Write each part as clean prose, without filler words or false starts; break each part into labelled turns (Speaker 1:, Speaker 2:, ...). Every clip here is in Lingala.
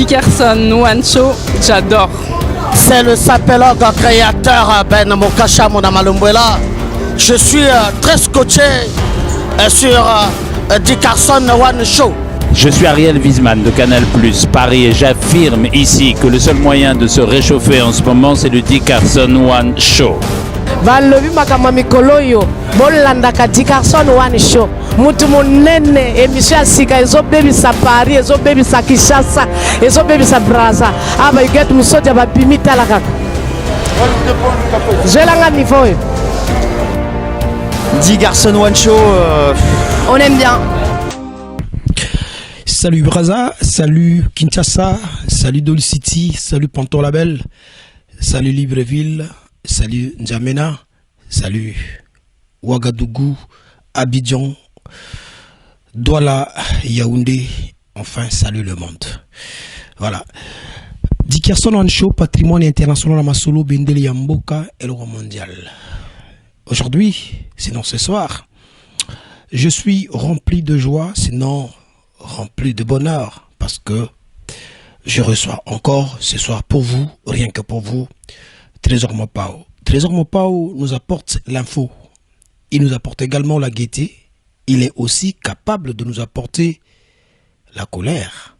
Speaker 1: Dickerson Wancho, j'adore.
Speaker 2: C'est le sapélogue créateur Ben Mokacha Monamalumbuela. Je suis très scotché sur Dickerson One Show.
Speaker 3: Je suis Ariel Wiesman de Canal Plus Paris et j'affirme ici que le seul moyen de se réchauffer en ce moment c'est le Dickerson One Show.
Speaker 4: Valobi makamami koloyo bolanda ka Dickerson One Show. Mutu munene emission ya sika ezobebisa Paris, ezobebisa Kinshasa, ezobebisa Brazza. Aba you get musoja ba pimita la kaka. Jelanga niveau.
Speaker 5: Dickerson One Show,
Speaker 6: on aime bien.
Speaker 7: Salut Brazza, salut Kinshasa, salut Dolly City, salut Panton Label, salut Libreville, salut N'Djamena, salut Ouagadougou, Abidjan, Douala, Yaoundé, enfin salut le monde. Voilà. Dickerson One Show, patrimoine international à Masolo, Bendele Yamboka et le roi mondial. Aujourd'hui, sinon ce soir, je suis rempli de joie, sinon rempli de bonheur, parce que je reçois encore ce soir pour vous, rien que pour vous, Trésor Mopao. Trésor Mopao nous apporte l'info, il nous apporte également la gaieté, il est aussi capable de nous apporter la colère,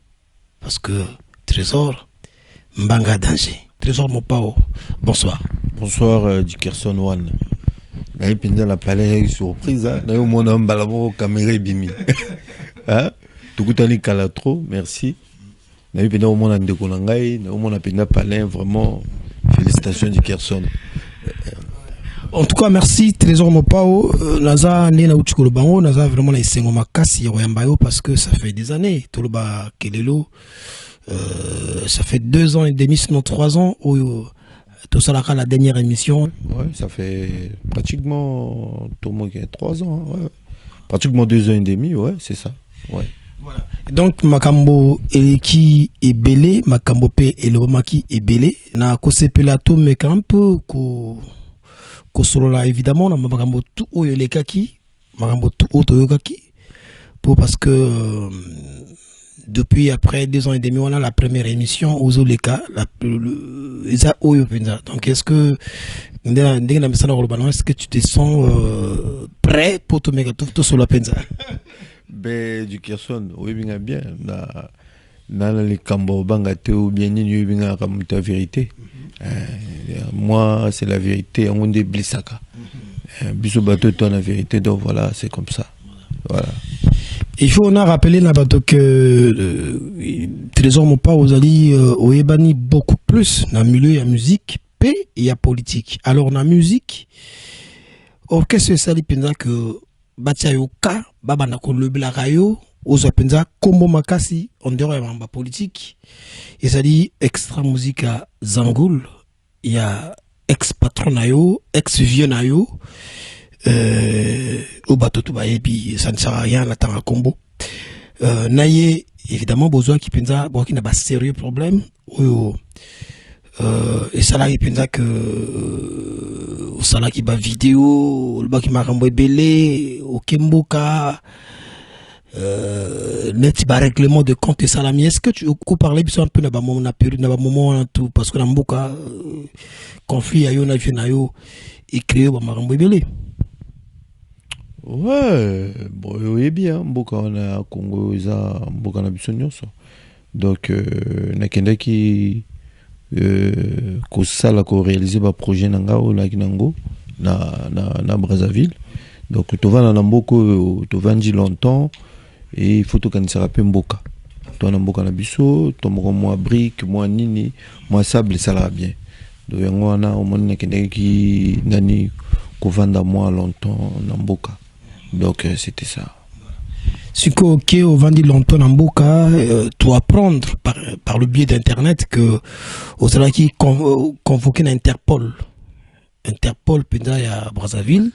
Speaker 7: parce que Trésor Mbanga danger. Trésor Mopao, bonsoir.
Speaker 8: Bonsoir Dickerson One. Naï pendant la palais surprise, naï au monde en balabo caméra bimi. Hein? Tukutani Kalatro, merci. Naï pendant au monde en décolangay, naï au monde en pendant palais, vraiment félicitations Dickerson.
Speaker 7: En tout cas, merci Trésor Mopao. Naza nena uchikolo bango, naza vraiment la isengo makasi yambayo parce que ça fait des années. Toloba Kelelo, ça fait 2 ans et demi, sinon 3 ans. Tout ça là, la dernière émission.
Speaker 8: Ouais, ça fait pratiquement 3 ans. Ouais. Pratiquement 2 ans et demi, ouais, c'est ça. Ouais.
Speaker 7: Voilà. Donc Makambo Eleki est belé, Makambo P et le Maki est belé. Na kosepela to mekampo ko solo là évidemment na Makambo tout oyolekaki, Makambo tout otoyokaki pour parce que depuis après 2 ans et demi on a la première émission aux Oleka donc est-ce que est-ce que tu te sens prêt pour te mettre tout sur la penza?
Speaker 8: Ben Dickerson, oui bien bien na les cambo bangate ou bien ni bien comme ta vérité. Moi c'est la vérité, on dit blisaka. Biso bateau toi la vérité, donc voilà, c'est comme ça. Voilà.
Speaker 7: Il faut on a rappelé que Trésor Mopao aux ali au Ebani beaucoup plus dans le milieu de la musique et la politique. Alors dans la musique, qu'est-ce que ça dit pendant que batia yoka baba na ko lebla rayo aux penza kombo makasi on dirait en politique et ça dit extra musique à Zangoul, il y a ex patron nayo, ex vieux nayo au bateau tout et puis ça ne sert à rien l'attendre à combo naye évidemment besoin qui penza bon qui n'a pas sérieux problème et ça là il pensa que ça là qui bat vidéo le bas qui m'a renvoyé belé au Kimboka net ba règlement de compte et salami. Est-ce que tu peux parler un peu na ba moment tout parce que dans Mboka conflit ayo na yo et créé ba renvoyé belé.
Speaker 8: Ouais, bon oui bien Mboka on a Congo isa Mboka na biso nyonso. Donc nakenda ki ko sala ko réaliser ba projet nanga o la kinango na Brazzaville. Donc to va na mboko to vandi longtemps et il faut to kanisa pe Mboka. To na Mboka na biso, to mo moi brique, moi nini, moi sable ça la bien. Donc yango na o mona kende ki nani ko vanda moi longtemps na Mboka. Donc c'était ça.
Speaker 7: Si ok au vendi longtemps en Mboka, tu apprendre par le biais d'internet que au qui convoqué Interpol pendant à Brazzaville,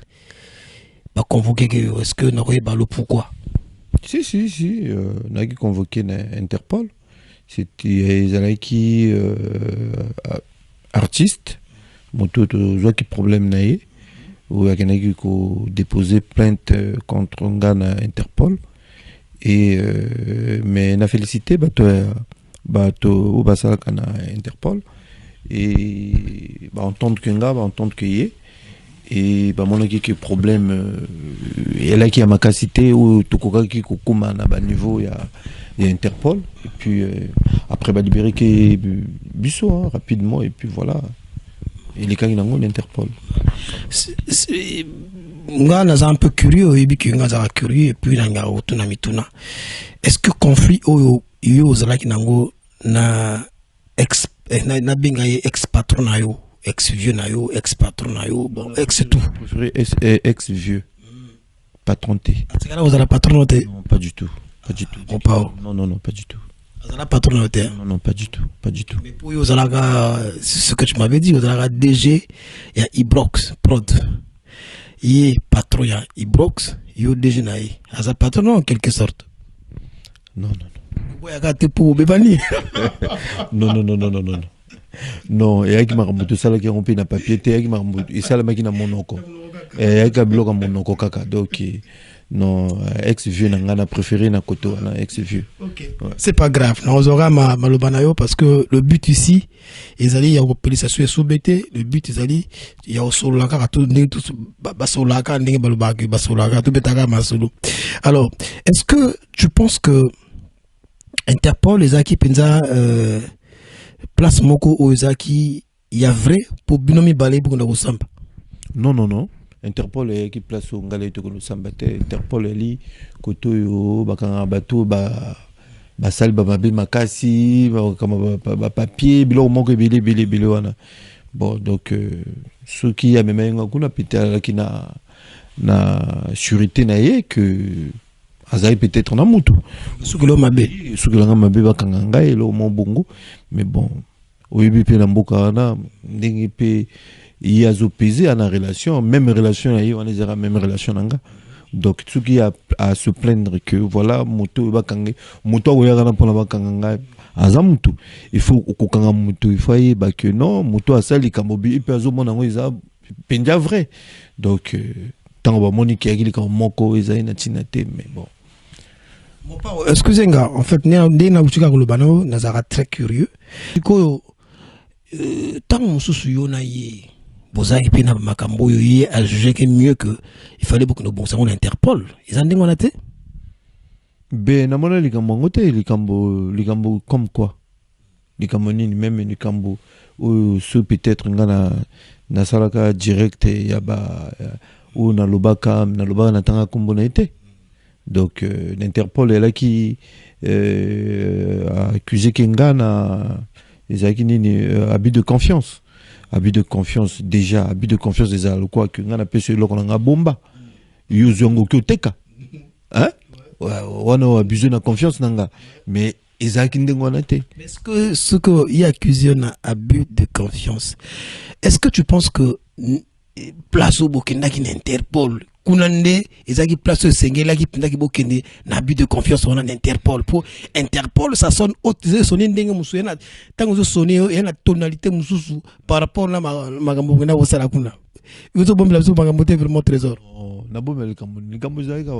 Speaker 7: va convoqué que est-ce que n'aurait pas le pourquoi?
Speaker 8: Si, n'a qui convoqué Interpol. C'était les qui artistes, moto qui problème naïe ou à qui déposé plainte contre un gars Interpol. Et mais na félicité bah to ba ça kana Interpol et bah entendre que nga bah entendre que yé et bah mon qui problème et là qui a ma capacité ou to koka qui kokuma na ba niveau il y a Interpol et puis après bah libérer que biso hein, rapidement et puis voilà et les cas qui n'ont Interpol.
Speaker 7: Nga naza un peu curieux et puis nga za curieux et puis nga otuna mituna. Est-ce que conflit o yo zala ki nango na ex na binga ex patron na yo, ex vieux na yo, ex patron na yo, bon ex tout.
Speaker 8: Préféré ex vieux. Patronté.
Speaker 7: Est-ce que là vous avez patronné?
Speaker 8: Non, pas du tout. Pas du tout.
Speaker 7: On pas.
Speaker 8: Non, pas du tout.
Speaker 7: Vous avez patronné?
Speaker 8: Non, pas du tout. Pas du tout.
Speaker 7: Mais pour yo zalaga ce que tu m'avais dit, vous zalaga DG, il y a Ibrox Prod. Il est patron, il y a Ibrox, il y a DG na yi. Asa patron en quelque sorte.
Speaker 8: Non. Non. Non, il y a qui m'a remonté ça là qui rompu na papier, il y a qui m'a remonté et ça là qui na monoko. Et il y a qui a bloqué monoko kaka donc non ex vieux n'a préféré na koto na ex vieux.
Speaker 7: OK. Ouais. C'est pas grave. On aura malobanayo parce que le but ici ezali ya opération soubete, le but ezali ya osolaka ka tout ndenge tout basolaka ndenge balobaki basolaka tout betaka masolo. Alors, est-ce que tu penses que Interpol les aki penza place moko ozaki ya vrai pour binomi balé pour na kosamba?
Speaker 8: Non. Interpol est qui place au ngale to ko samba te Interpol eli koto yo bakanga bato ba sal ba mabe makasi ba papier bilo moko bile wana. Bon donc ceux qui a même ngakuna pita qui na sûreté na ye que azai peut-être na mutu
Speaker 7: sukelo mabe
Speaker 8: bakanga ngai lo mo bongo mais bon oyebi pe na mboka wana ndenge pe il y a pesé en relation, même relation, on est la même relation. Donc, ce qui a à se plaindre que voilà, moto pour la bakanga, azamutu. Il faut kokanga moto, il faut que non, moto a sali kamobi, et puis azomona ngoiza pendia vrai. Donc, tant que moni qui a dit comme moko eza ina tinate, mais bon.
Speaker 7: Excusez-moi, en fait, na utika kolobano nazara très curieux. Ko tant mususu yo na ye bozaki pena makambo yo ye a jugé que mieux que il fallait beaucoup de bon ça on Interpol ils en demandent à te
Speaker 8: ben na mona likambo ngote likambo comme quoi likambo nini même likambo ou ce peut-être ngana na salaka direct ya ba ou na lobaka na tanga kombo na été donc l'Interpol est là qui a accusé Kengana les nini abus de confiance. Abus de confiance déjà, abus de confiance des allo quoi que ngana pese loko nga bomba. Yuzongo kyoteka. Hein? On a abusé de confiance nanga. Mais ezaki ndengo na te.
Speaker 7: Est-ce que ce que y accusé na abus de confiance. Est-ce que tu penses que place au Burkina qui Interpol kunande ezaki place sengela qui pinda ki bokende na abus de confiance on a Interpol pour Interpol ça sonne haute sonner ndenge musu na tango sonner et na tonalité mususu par rapport na magambo na osala kuna yozo bombe la so magambo te vraiment trésor
Speaker 8: na bombe le kambo zaika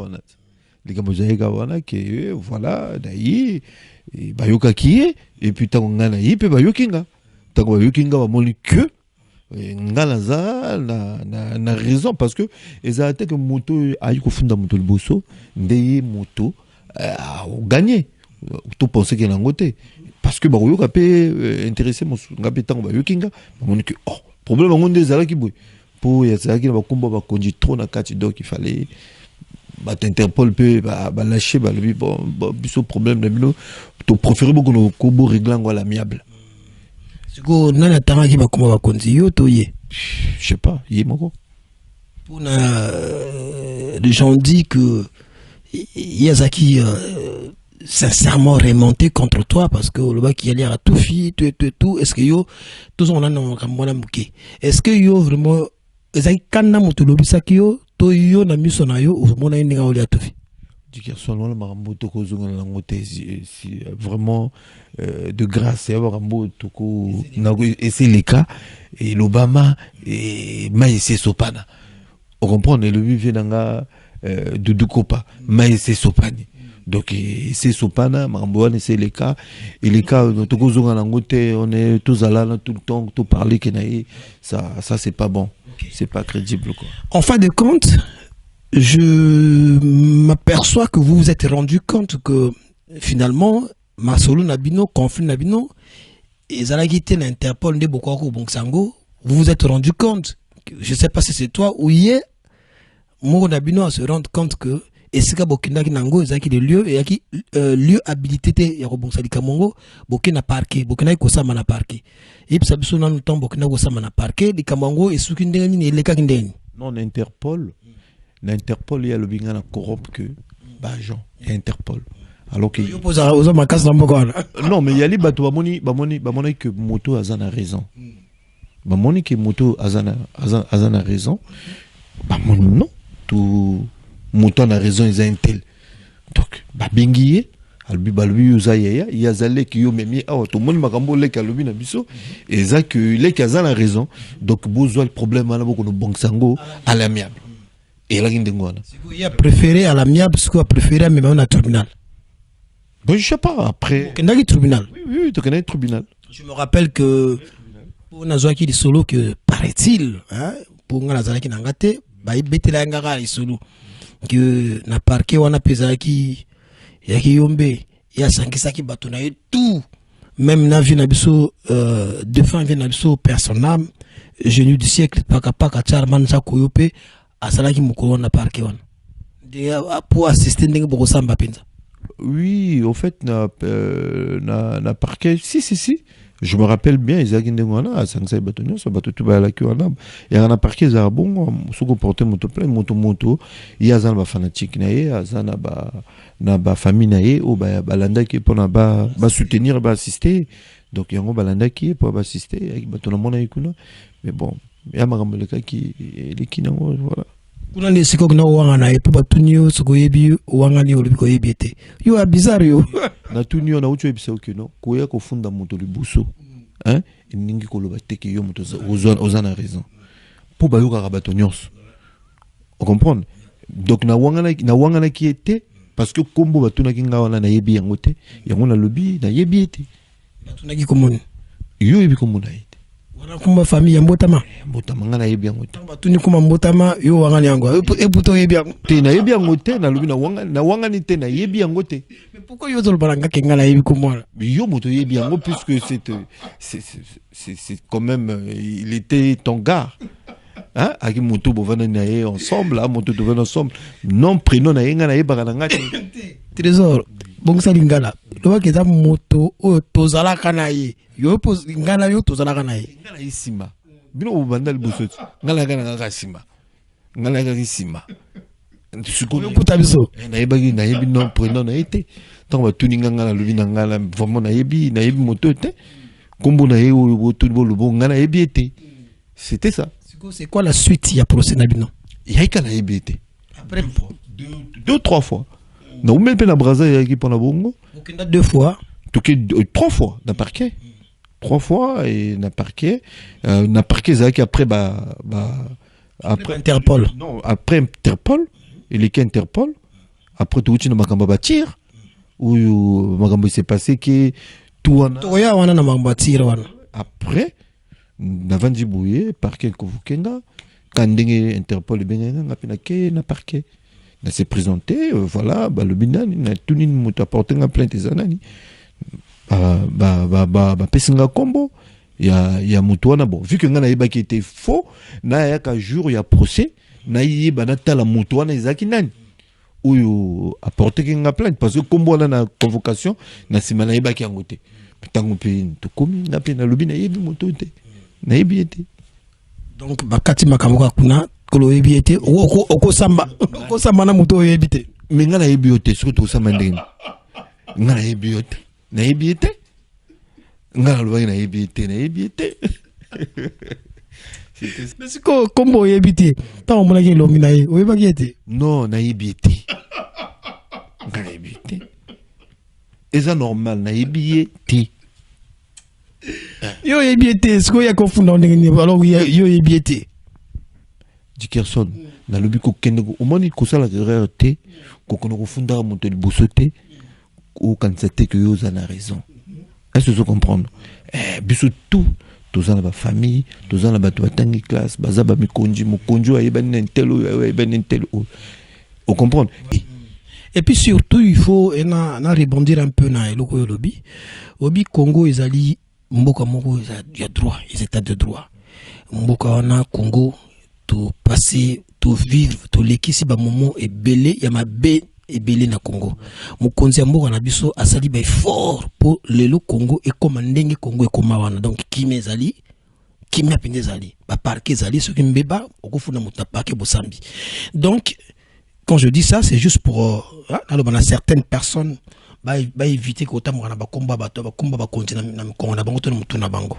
Speaker 8: wana que voilà dai bayoka ki et puis tango ngana yipe bayokinga tango bayokinga ba moni que ngalaza na raison parce que ils que moto ayi ko funda moto liboso ndeye moto gagner tout penser que langote parce que ba yoka pe intéressé mo ngape tango ba yokinga ba moni que oh problème ngonde zala ki boy pour ya zala ki ba kombo ba konji trop na kati donc il fallait ba Interpol pe ba lâcher ba lui bon biso problème de bino to préférer beaucoup no kobo réglant à l'amiable.
Speaker 7: Siko nana tanga ki bakoma bakonzi yo to ye
Speaker 8: je sais pas ye moko
Speaker 7: pour les gens disent que Yazaki sincèrement remonté contre toi parce que le bac qui allait à tout fille tout est-ce que yo tous on a non kamona muke est-ce que yo vraiment ezaki kana mutu lobisaki yo to yo na miso na yo mona ndinga oli à tout fille
Speaker 8: Dickerson le marambo toko zonga na ngote si vraiment de grâce ya marambo toko na et c'est le cas et l'Obama et Maïsé Sopana on comprend le but vient d'anga de Dukopa Maïsé Sopani Donc c'est sopana maramboane c'est les cas et les cas notre gozonga langote on est tous à là tout le temps tout parler kenaï ça c'est pas bon. C'est pas crédible quoi.
Speaker 7: En fin de compte, je m'aperçois que vous vous êtes rendu compte que finalement Masolo Nabino, conflit Nabino, et Zalagité l'Interpol de Bokoko Bongsango, vous vous êtes rendu compte, je sais pas si c'est toi ou hier, Moro Nabino à se rendre compte que Esika Bokina Nango, Zaki le lieu, et qui lieu habilité ya Bongsali Kamongo, Bokina parqué, Bokina Kosama na parqué. Et puis ça besoin dans le temps Bokina Kosama na parqué, les Kamongo et Sukindeni et les Kagindeni.
Speaker 8: Non, l'Interpol, il y a le bingana corrompt que Bajan, Interpol. Alors que non mais il y a les bateaux bamoni que moto azana raison. Bamoni que moto azana raison. Bamoni non tout moto a raison ils ont un tel. Donc babingiye albi balbi uzaya ya zale ki yo memi ah tout monde makambo le kalobi na biso et ça que le kazana raison donc besoin le problème là beaucoup no bongsango à l'amiable. Et là il
Speaker 7: a préféré à l'amiable parce qu'il a préféré même au tribunal.
Speaker 8: Bon, je sais pas, après.
Speaker 7: Tribunal.
Speaker 8: Oui, tu connais le tribunal.
Speaker 7: Je me rappelle que pour Nazouaki Solo, que paraît-il, pour Nazouaki Nangate, il y a un solo que na parquet wana pesaki yaki yombe ya sankisaki batona et tout même na vie na biso défend vie na biso personnel génie du siècle paka charman sa koyope asalaki mukolo na parquet wana pour assister ndenge boko samba penza.
Speaker 8: Oui, au fait, na parquet, si. Je me rappelle bien, ils avaient à Sansai Batonio, ça bateau tout bas à la queue en arbre. Et on a parqué, ils avaient bon, sous porté moto plein, moto. Il y a un fanatique, il y a un famille, il y a balanda qui est pour soutenir, assister. Donc il y a un balanda qui est pour assister, avec bâton mon aïkouna. Mais bon, il y a un maramboleka qui est qui voilà.
Speaker 7: Kuna ne siko na wanga na epa tunyo soko yebi wanga ni olibiko yebiete yo a bizarre yo
Speaker 8: na tunyo na ucho ebisa okino koya ko funda moto libuso hein ningi ko loba teke yo moto ozana raison pour ba yo ka batonyos on comprend donc na wanga na qui était parce que kombo batuna kinga wana na yebi yango te yango na lobi na yebi ete
Speaker 7: batuna ki komoni
Speaker 8: yo yebi komona ete
Speaker 7: wana kumba famille ya mbotama
Speaker 8: ngana yebi yango te
Speaker 7: batuni kuma mbotama yo wanga ni yango eputo yebi yango
Speaker 8: te na yebi yango te na lobi na wanga ni te na yebi yango te.
Speaker 7: Mais pourquoi yo zol balanga kenga na yebi komona
Speaker 8: yo moto yebi yango puisque c'est quand même il était ton gars. Hein, avec moto bovana na ye ensemble, là moto bovana ensemble. Non prénom na yenga na ye barananga.
Speaker 7: Trésor, bon ça lingala. Loba keza moto o tozala kana ye. Yo pos ngala yo tozala kana ye.
Speaker 8: Ngala isima. Bino obanda libosoti. Ngala kana ngaka sima. Ngala ngaka sima. Suko
Speaker 7: yo kuta biso.
Speaker 8: Na yebi non prénom na été. Tant ba tuninga ngala lobi na ngala vraiment na yebi moto te. Kombo na ye o tout bo ngala yebi été. C'était ça.
Speaker 7: C'est quoi la suite? Il y a procès Nabino.
Speaker 8: Il y a qu'à la EBT. Après 2-3 fois. Non, même pas la Braza, il y a qui pour la Bongo.
Speaker 7: Donc, il y a 2 fois.
Speaker 8: 3 fois, dans le parquet. 3 fois, et dans le parquet. Dans le parquet, c'est après, après
Speaker 7: Interpol.
Speaker 8: Non, après Interpol. Et les cas Interpol. Après, tout le monde m'a bâtir. Où Magambo s'est passé que tout en a. Après. Navandi bouye parquet convoquenga quand ndenge Interpol benga ngapina ke na parquet na s'est présenté voilà le binani na tunini moto apporter nga plainte zanani pesinga kombo ya moto wana bon vu que nga na yeba qui était faux na ya ka jour ya procès na yeba na tala moto wana ezaki nani oyo apporter nga plainte parce que kombo na convocation na sima na yeba ki angote tango pe to komi na pe na lobi na yebi moto te.
Speaker 7: Donc bakati makamuka kuna kolo ebiete oko samba na muto ebite
Speaker 8: mais ngana ebiote surtout samba ndeni ngana ebiote na ebiete ngana loba na ebiete
Speaker 7: mais c'est kombo ebite ta omona ke longi na ye oyeba kiete
Speaker 8: non na ebiete ngana ebiete eza normal na ebiete.
Speaker 7: Yo yebiete, ce qu'il y a confondant alors yo yebiete.
Speaker 8: Dickerson, na lobi ko kende ko omoni ko sala erreur te ko kono ko funda monter le bosoté ou quand c'était que yo na raison. Est-ce que vous comprenez? Biso tout tozana ba famille, tozana ba batangi classe, baza ba mikonji mokonjo ayebani ntelo ayebani ntelo. Vous comprenez?
Speaker 7: Et puis surtout, il faut rebondir un peu dans le lobby. Obi Congo, ils allaient, Mboka Mongo, il y a droit, ils étaient de droit. Mboka wana Congo, tout passer, tout vivre, tout l'équipe, ba moment est belé, il y a ma bé et belé na Congo. Mokonzi Mboka na biso asali ba fort pour le Congo et comme ndenge Congo et comme wana. Donc qui mes alliés, qui m'a pindé zali, ba parquet zali, ce qui mbeba, okofuna mutapake bosambi. Donc quand je dis ça, c'est juste pour certaines personnes éviter qu'autant ba combat ba continuer na kongo na bango to mutu na bango.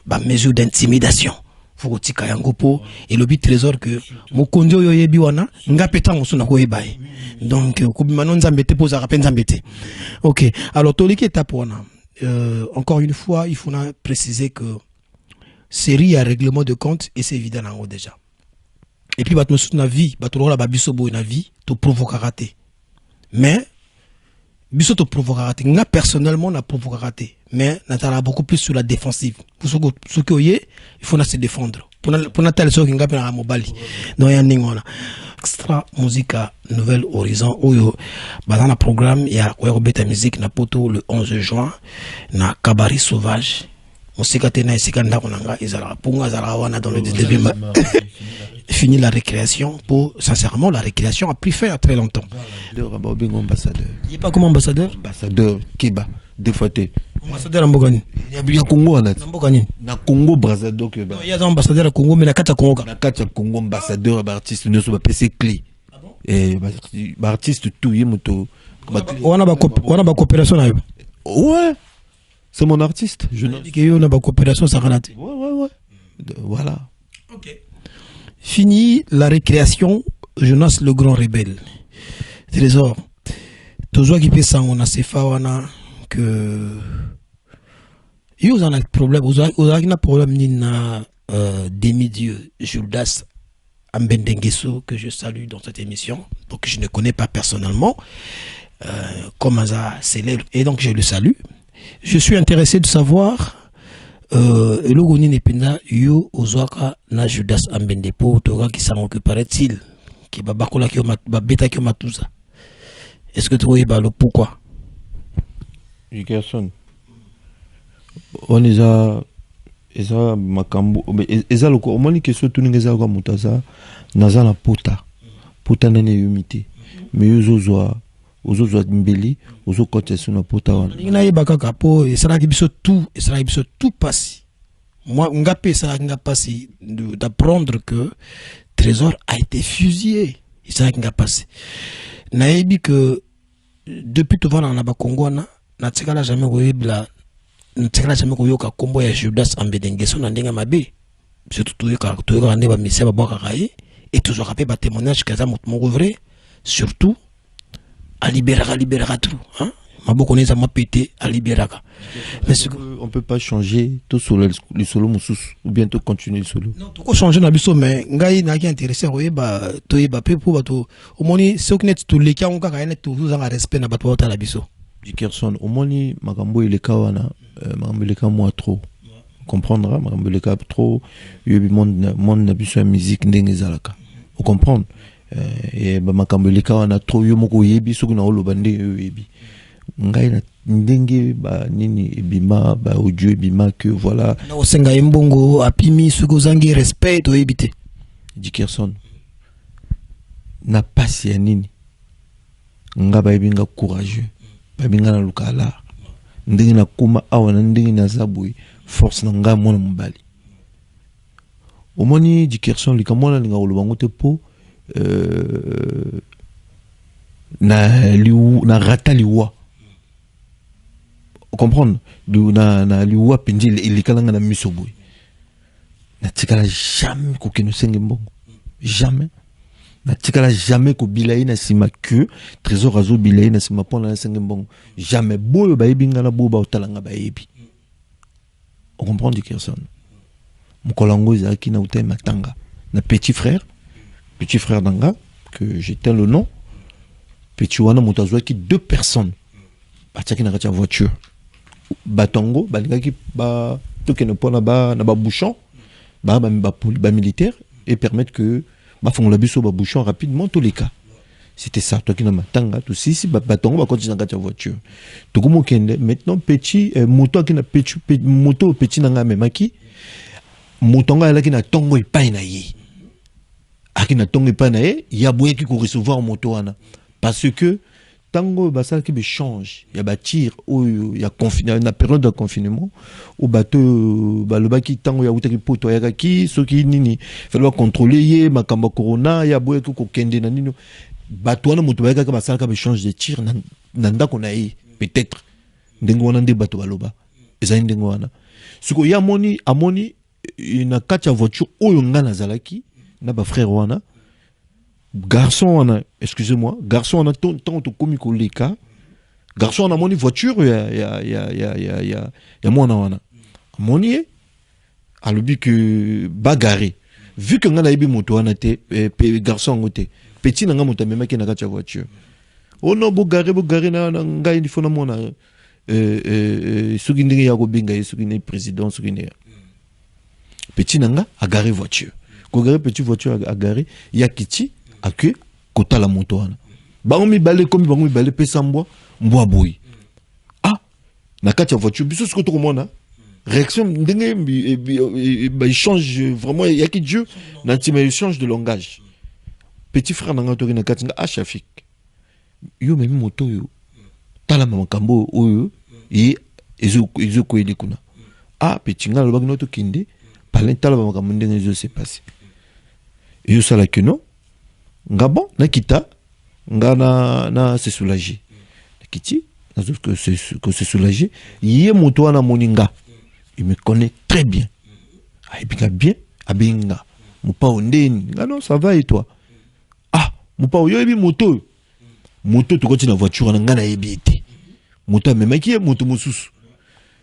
Speaker 7: Ba mesure d'intimidation. Faut que yango po et le but trésor que mokonzi oyo yebi wana nga peta mosu na ko yebaye. Donc ko bimano nzambete poza rapena nzambete. OK. Alors toliki étape wana. Encore une fois, il faut préciser que série à règlement de compte et c'est évident en haut déjà. Et puis, battre na vie, battre la biso boy na vie, te provoquer rater. Mais, biso te provoquer rater. Nga personnellement, na provoquer rater. Mais, na beaucoup plus sur la défensive. Pour ce que il faut se défendre. Pour na tel so qui nga pena mobali. Donc, y'a n'ingona. Extra musique Nouvelle Horizon. Oyo, dans le programme, il y a Beta Musique na poto le 11 juin. Na Cabaret Sauvage. Musika tena isika ndako nanga izala punga zala wana dans le début. Fini la récréation pour sincèrement la récréation a pris fin il y a très longtemps.
Speaker 8: Ambassadeur.
Speaker 7: Il est pas comme ambassadeur.
Speaker 8: Ambassadeur Kiba deux fois té.
Speaker 7: Ambassadeur Mbogani.
Speaker 8: Il y a bien Congo na
Speaker 7: Mbogani.
Speaker 8: Na Congo Brazzaville Kiba.
Speaker 7: Il y a ambassadeur à Congo mais na kata Congo.
Speaker 8: Na kata Congo ambassadeur artiste ne so ba PC clé. Et artiste tout yemoto.
Speaker 7: On a ba coopération là.
Speaker 8: Ouais. C'est mon artiste.
Speaker 7: Je dis que on a ba coopération ça relate.
Speaker 8: Ouais. Voilà.
Speaker 7: OK. Fini la récréation, Jonas le grand rebelle. Trésor. Toujours qui peut ça, on a ces fawana que. Ils ont un problème. Ils ont un problème ni na demi-dieu Judas Ambendengeso que je salue dans cette émission. Donc je ne connais pas personnellement. Comme ça célèbre. Et donc je le salue. Je suis intéressé de savoir. Logo ni nependa yo ozwaka na Judas Ambende po toka qui s'en occuperait-il qui babakola ki ba beta ki matuza. Est-ce que tu vois le pourquoi?
Speaker 8: Personne. On eza makambo eza loko omoni que surtout ngeza kwa mutaza naza na pota nene yumité mais ozozwa mbeli ozokote suna pota wana
Speaker 7: ina yebaka kapo esala biso tout passe. Moi ngapé ça nga passe d'apprendre que Trésor a été fusillé. Ça nga passe. Na yebi que depuis tout vana na ba Congo na tsekala jamais koyebla na tsekala jamais koyoka kombo ya Judas Ambendengeso na ndenga mabe. Surtout toyoka ne ba misia ba boka kai et toujours rappelé ba témoignage kaza mot vrai surtout à libérera tout hein maboko neza mapété à libéraka. Mais
Speaker 8: on peut pas changer tout sur le solo musus ou bien tout continuer le solo.
Speaker 7: Non, tout changer na biso mais ngai na ki intéressé oyeba toyeba pe po bato omoni soknet to leka on ka ene to vous en respect na bato ta la biso.
Speaker 8: Dickerson omoni makambo ile kawana makambo ile ka moi trop. Comprendra makambo ile ka trop yebi monde na biso ya musique ndenge zalaka. Vous comprendre? Et makambo ile kawana trop yo moko yebi soki na oloba ndenge yo yebi. Ngai na ndenge ba nini ebima ba audio ebima que voilà
Speaker 7: na osenga mbongo apimi suko zangi respect to ebité
Speaker 8: Dickerson na pasi ya nini nga ba ebinga courageux ba binga na lukala ndenge na kuma awa na ndenge na zabui force na nga mona mbali omoni Dickerson likamona linga olobango te po na rata liwa comprendre na liwa penji ilikalanga na misoboy na tikala jamais ko keno senge mbongo jamais na tikala jamais ko bilayi na sima que Trésor azo bilayi na sima pona na senge mbongo jamais boyo ba yebinga na boba otalanga ba yebi on comprend Dickerson mukolango ezaki na utai matanga na petit frère petit frère d'Anga, que j'éteins le nom, petit wana moutazwa qui 2 personnes, batiaki na katia voiture, batongo, balingaki ba toke ne pona ba na ba bouchon, ba militaire et permettre que ba fongola biso ba bouchon rapidement tous les cas. C'était ça, toi qui n'a matanga, tout si batongo ba continue na katia voiture. Tout comme kende maintenant petit moto qui na petit moto petit nanga memaki, motonga ala qui na tongo ipai na ye. Akina tongo ipai na ye, ya boye qui ko recevoir moto wana parce que tango basal qui change, ya ba tir ou ya confinement na période de confinement au bateau ba le baki tango ya utaki poto ya ki soki nini falloir contrôler ye makamba corona ya boye ko kende na nino bateau na moto ba ka basal ka change de tir nanda kona yi peut-être ndengo wana nde bateau baloba eza ndengo wana siko ya amoni na kacha voiture oyo ngana zalaki na ba frère wana garçon wana excusez-moi garçon wana tant to komi ko leka garçon wana moni voiture ya mwana wana moni alobi que bagarre vu que ngana ibi moto wana te garçon ngote petit na nga moto mema ki na kacha voiture oh non bo garé na ngai il faut na mona soki ndenge ya ko benga soki ne président soki ne petit na nga a garé voiture ko garé petit voiture a garé ya kiti a que kota la moto wana bango mi balé comme bango mi balé pesa mboa boy ah na kacha voiture biso ce que to komona réaction ndenge il change vraiment ya ki Dieu na tima il change de langage petit frère na nga to na katinga a Shafik yo même moto yo tala makambo oyo et ezo ko ele kuna ah petit nga lo bagno to kinde parler tala makambo ndenge ezo se passer yo sala que non nga bon na kita nga na se soulager kiti na que se soulager yé moto wana moninga il me connaît très bien aibika bien abinga mupa ondeni nga non ça va et toi ah mupa yo ebi moto to continue na voiture na nga na ebiete moto même qui est moto mususu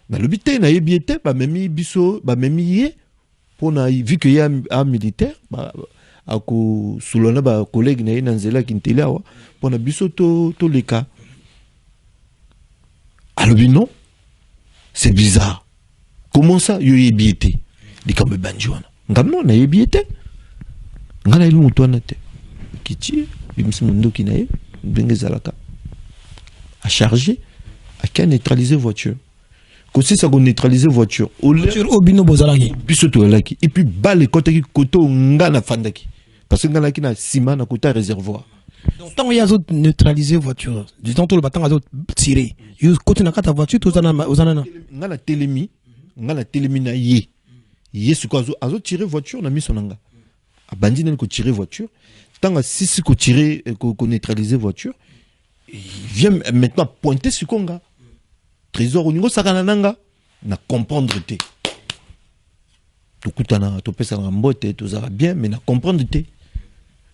Speaker 8: na lobité na ebiete ba memi biso ba memi ye pona vu que ya un militaire ba ako sulona ba collègue na ina nzela kintelawa pona biso to leka alobi non c'est bizarre comment ça yo ebiete likambe banjwana ngam non na ebiete ngana ilu moto na te kiti bimsi mundo kinaye benge zalaka a charger a neutraliser voiture si ça qu'on neutraliser voiture
Speaker 7: obino bozalaki
Speaker 8: biso to laki et puis balle côté qui koto ngana fandaki parce que ngana ki na ciment na côté réservoir
Speaker 7: donc tant il y a autres neutraliser voiture du temps tout le battant azot tirer yo côté na kata voiture to zana
Speaker 8: ngana telemi na ye ce quoi azot tirer voiture na misonanga a bandi na ko tirer voiture tant si ko tirer ko neutraliser voiture il vient maintenant pointer sur konga trésor uningo sakana nanga na comprendre te to kutana to pesa na mbote to zara bien mais na comprendre te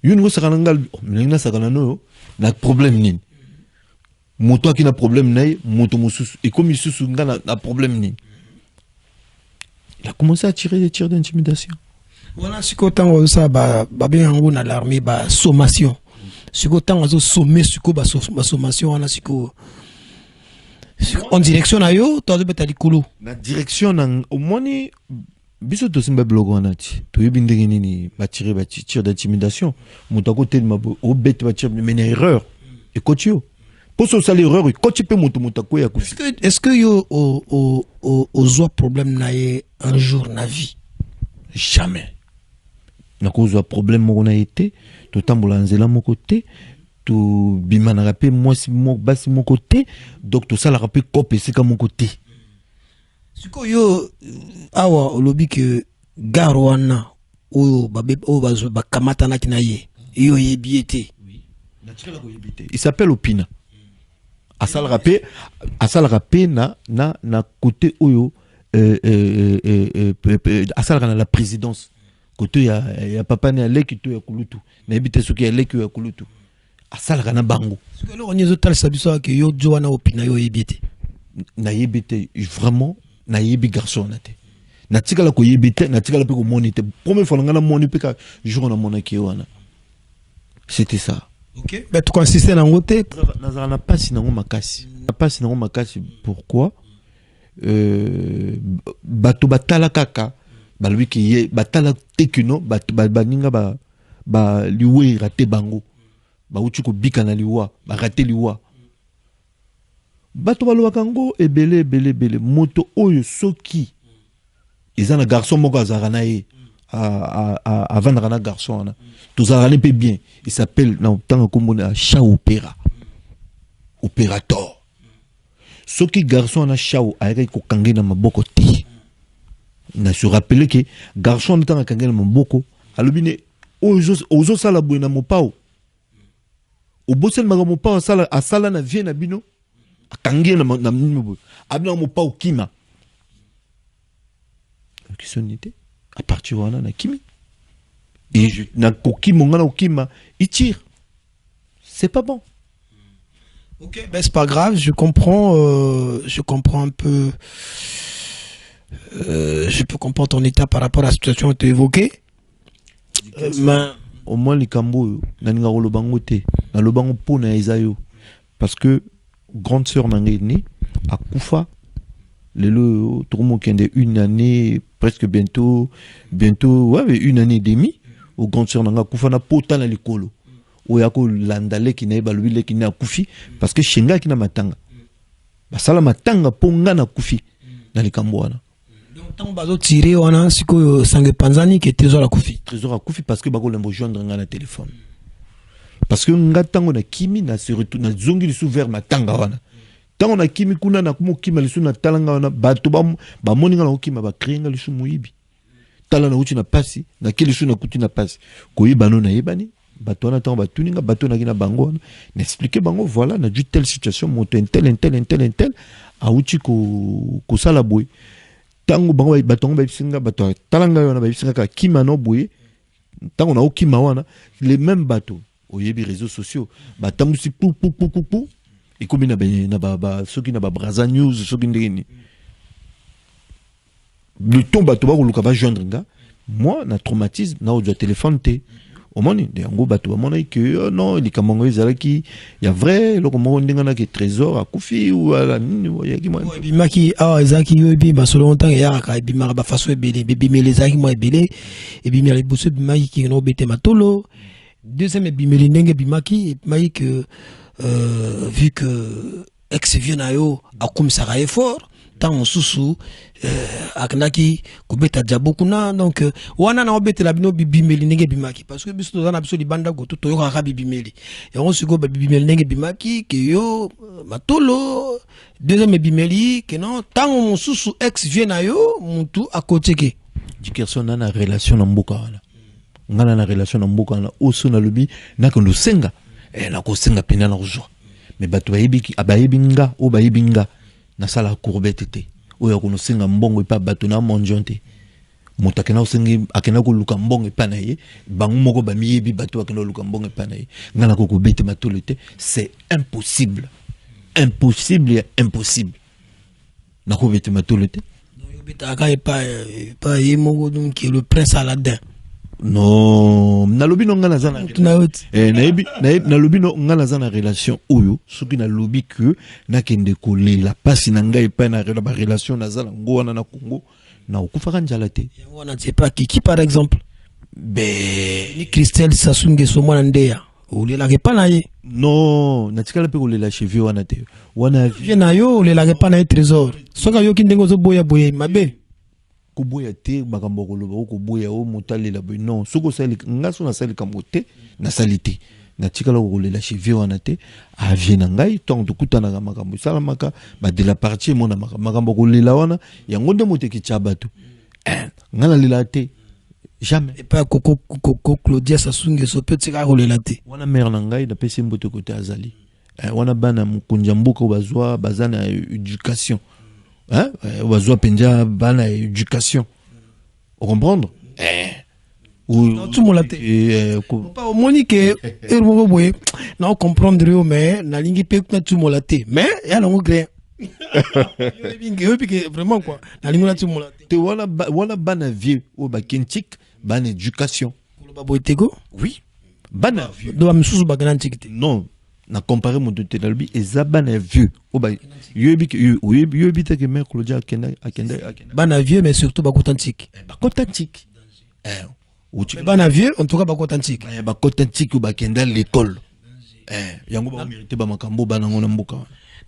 Speaker 8: uningo sakana nanga na sakana no na problème nini moto qui na problème naï moto mususu et comme isusu nga na problème nini il a commencé à tirer des tirs d'intimidation
Speaker 7: voilà siko tango ça ba bien ngo na l'armée ba sommation siko tango zo sommer siko ba sommation wana siko en direction na yo to beta likolo
Speaker 8: na direction na au moins biso to simba blogo anati to yebindenge nini ba tir d'intimidation mutako telma o bête ba tir mais une erreur et kotio pour ça l'erreur et koti pe mutako ya kufi
Speaker 7: est-ce que yo o zo problème na ye un jour na vie
Speaker 8: jamais na cause problème mo na été to tambola nzela mo côté to bima na rapé moi si mon basi mon côté donc tout ça la rapé copé c'est comme mon côté
Speaker 7: siko yo awa lobi que garwana o babe o ba kamata na kinaye yo yebiete
Speaker 8: oui naturel ko yebite il s'appelle Opina asal rapé na côté oyo asal na la présidence côté ya papa ne aleki to ya kulutu na yebite soki aleki ya kulutu asalaka na bango
Speaker 7: parce que on yezo tal sabiso que yo joana Opina yo yebite
Speaker 8: na yebite vraiment na yebi garçon na te na tikala ko yebite na tikala pe ko monite première fois nga na moni pe ka jour na monaki wana C'était ça.
Speaker 7: Ok. Mais tu consistais dans côté.
Speaker 8: Nazara pas sinango makasi. Pas sinango makasi. Pourquoi? Bato batala kaka. Balui ki ye batala tekino baninga ba liwe raté bango. Ba uchi ko bika na liwa, ba raté liwa. Bato balwa kango ebele moto oyo soki. Ils ont un garçon moko azara ye. Avant un garçon, tout ça allait bien. Il s'appelle dans le temps comme un chat opéra, opérateur. Ce qui garçon a chat avec ko kangé na maboko ti. Na se rappeler que garçon na tanga kangé na maboko. Alobine ozo sala boy na mopao. O bossel maga mopao sala na vie na bino. Kangé na mopao. Abna mopao kima. Qui sonité? À partir de là, na kimi. Et na koki mongana okima, il tire. C'est pas bon.
Speaker 7: Ok, ben c'est pas grave, je comprends un peu. Je peux comprendre ton état par rapport à la situation que tu as évoquée. Mais
Speaker 8: au moins les cambo, naninga lobango te, na lobango po na ezayo, parce que grande sœur nangeni a kufa. Lelo tout le monde qui a une année presque bientôt ouais une année et demie au grand sœur nanga kufa na pota na likolo oyako landale ki na balubile ki na kufi parce que shenga ki na matanga basala matanga ponga na kufi na likambo wana
Speaker 7: donc tant bazo tirer wana siko sange panzani ki trésor à kufi
Speaker 8: parce que bako lembo joindre nga na téléphone parce que nga tango na kimi na se retourne na zongi li vers matanga wana. Tant on a kimi kuna na kumo kima lisu na talanga na bato ba moninga na kima ba krenga lisu muibi tala na uchi na pasi na kili lisu na kuti na pasi ko yibano na yebani bato na tant ba tuninga bato na kina bango na expliquer bango voilà na du telle situation monte tel a uchi ko sala boy tango bango bato ba bisinga bato talanga na ba bisinga ka kima no boy tango na okima wana les mêmes bateaux au yebi réseaux sociaux batangu si pou et comme il na ba ceux qui na ba Braza News ceux qui ndeni le tombe to ba ko luka ba joindre nga moi na traumatisme na audio téléphone te au moni de ngo bato ba mona que non il kamongo ezala ki ya vrai lo komo ndinga na ke trésor a kufi ou ala nini ya ki moi
Speaker 7: bimaki ezaki yo bi ba solo longtemps ya ka bimaka ba faso ebele bimeli ezaki moi ebele et bimeli bosse bimaki ki no bete matolo deuxième bimeli ndenge bimaki mai que vu que ex vienayo a comme ça effort tant susu aknaki kubeta jabokuna donc wana na obete la bino bibimeli nenge bimaki parce que biso na biso libanda go to yo ka bibimeli et on se go bibimeli nenge bimaki que yo matolo deuxième bimeli que non tant susu ex vienayo muntu akoteke
Speaker 8: Dickerson na relation na mboka wana ngana na relation na mboka wana oso na lobi na ko senga na ko senga pena na joie mais bato bayebiki abayebinga o bayebinga na sala courbette te o ya ko senga mbongo epa bato na monjonte motakena osengi akena ko luka mbongo epa na ye bango moko ba miyebi bato akena luka mbongo epa na ye ngana ko bete matolo te c'est impossible na ko bete matolo te
Speaker 7: beta ka pas yemo donc le prince Aladdin.
Speaker 8: Non, nalobi no ngana zana nalobi no ngana zana relation oyo soki nalobi que nakende kolela pasi na ngai pa na relation na zana ngona na Congo na okufaka njala te
Speaker 7: wana c'est pas qui par exemple ni Christelle Sasunge so mwana ndeya olela ke pa na ye
Speaker 8: non natikala pe kolela cheveux wana te wana
Speaker 7: vie na yo olela ke pa na trésor soka yo kindengo zo boya mabe
Speaker 8: kuboya te makambo koloba ko boya o motalela boy non soko sali ngaso na sali kamote na salite na tikala ko lela cheveux wana te a viena ngai tant to kutana ga makambo sala maka ba de la partie mona makambo ko lela wana ya ngonde moteki chabatu ngala lela te jamais
Speaker 7: et pas Coco Claudia Sasunge so peut tika ko lela te
Speaker 8: wana mère na ngai na pesi mbote ko te azali wana bana mukunja mbuka bazwa bazana éducation. Hein? Oiseau penja bana éducation. Vous comprendre?
Speaker 7: Non, tout le monde pas au Monique non comprendre mais na lingi pe tout le monde mais il y a un gré. Vraiment quoi. Na lingi tout le monde
Speaker 8: te wala bana vieux ou ba kentik ban éducation.
Speaker 7: Ko ba boitego?
Speaker 8: Oui. bana vieux
Speaker 7: do misusu bakenda antique
Speaker 8: non na comparer mon de tenalbi eza bana vieux oba yobi te que mère Claudia akenda
Speaker 7: bana vieux mais surtout bakota antique
Speaker 8: authentique
Speaker 7: bana vieux en tout cas bakota antique
Speaker 8: authentique bakenda l'école yango ba mérité ba makambo bana ngona mboka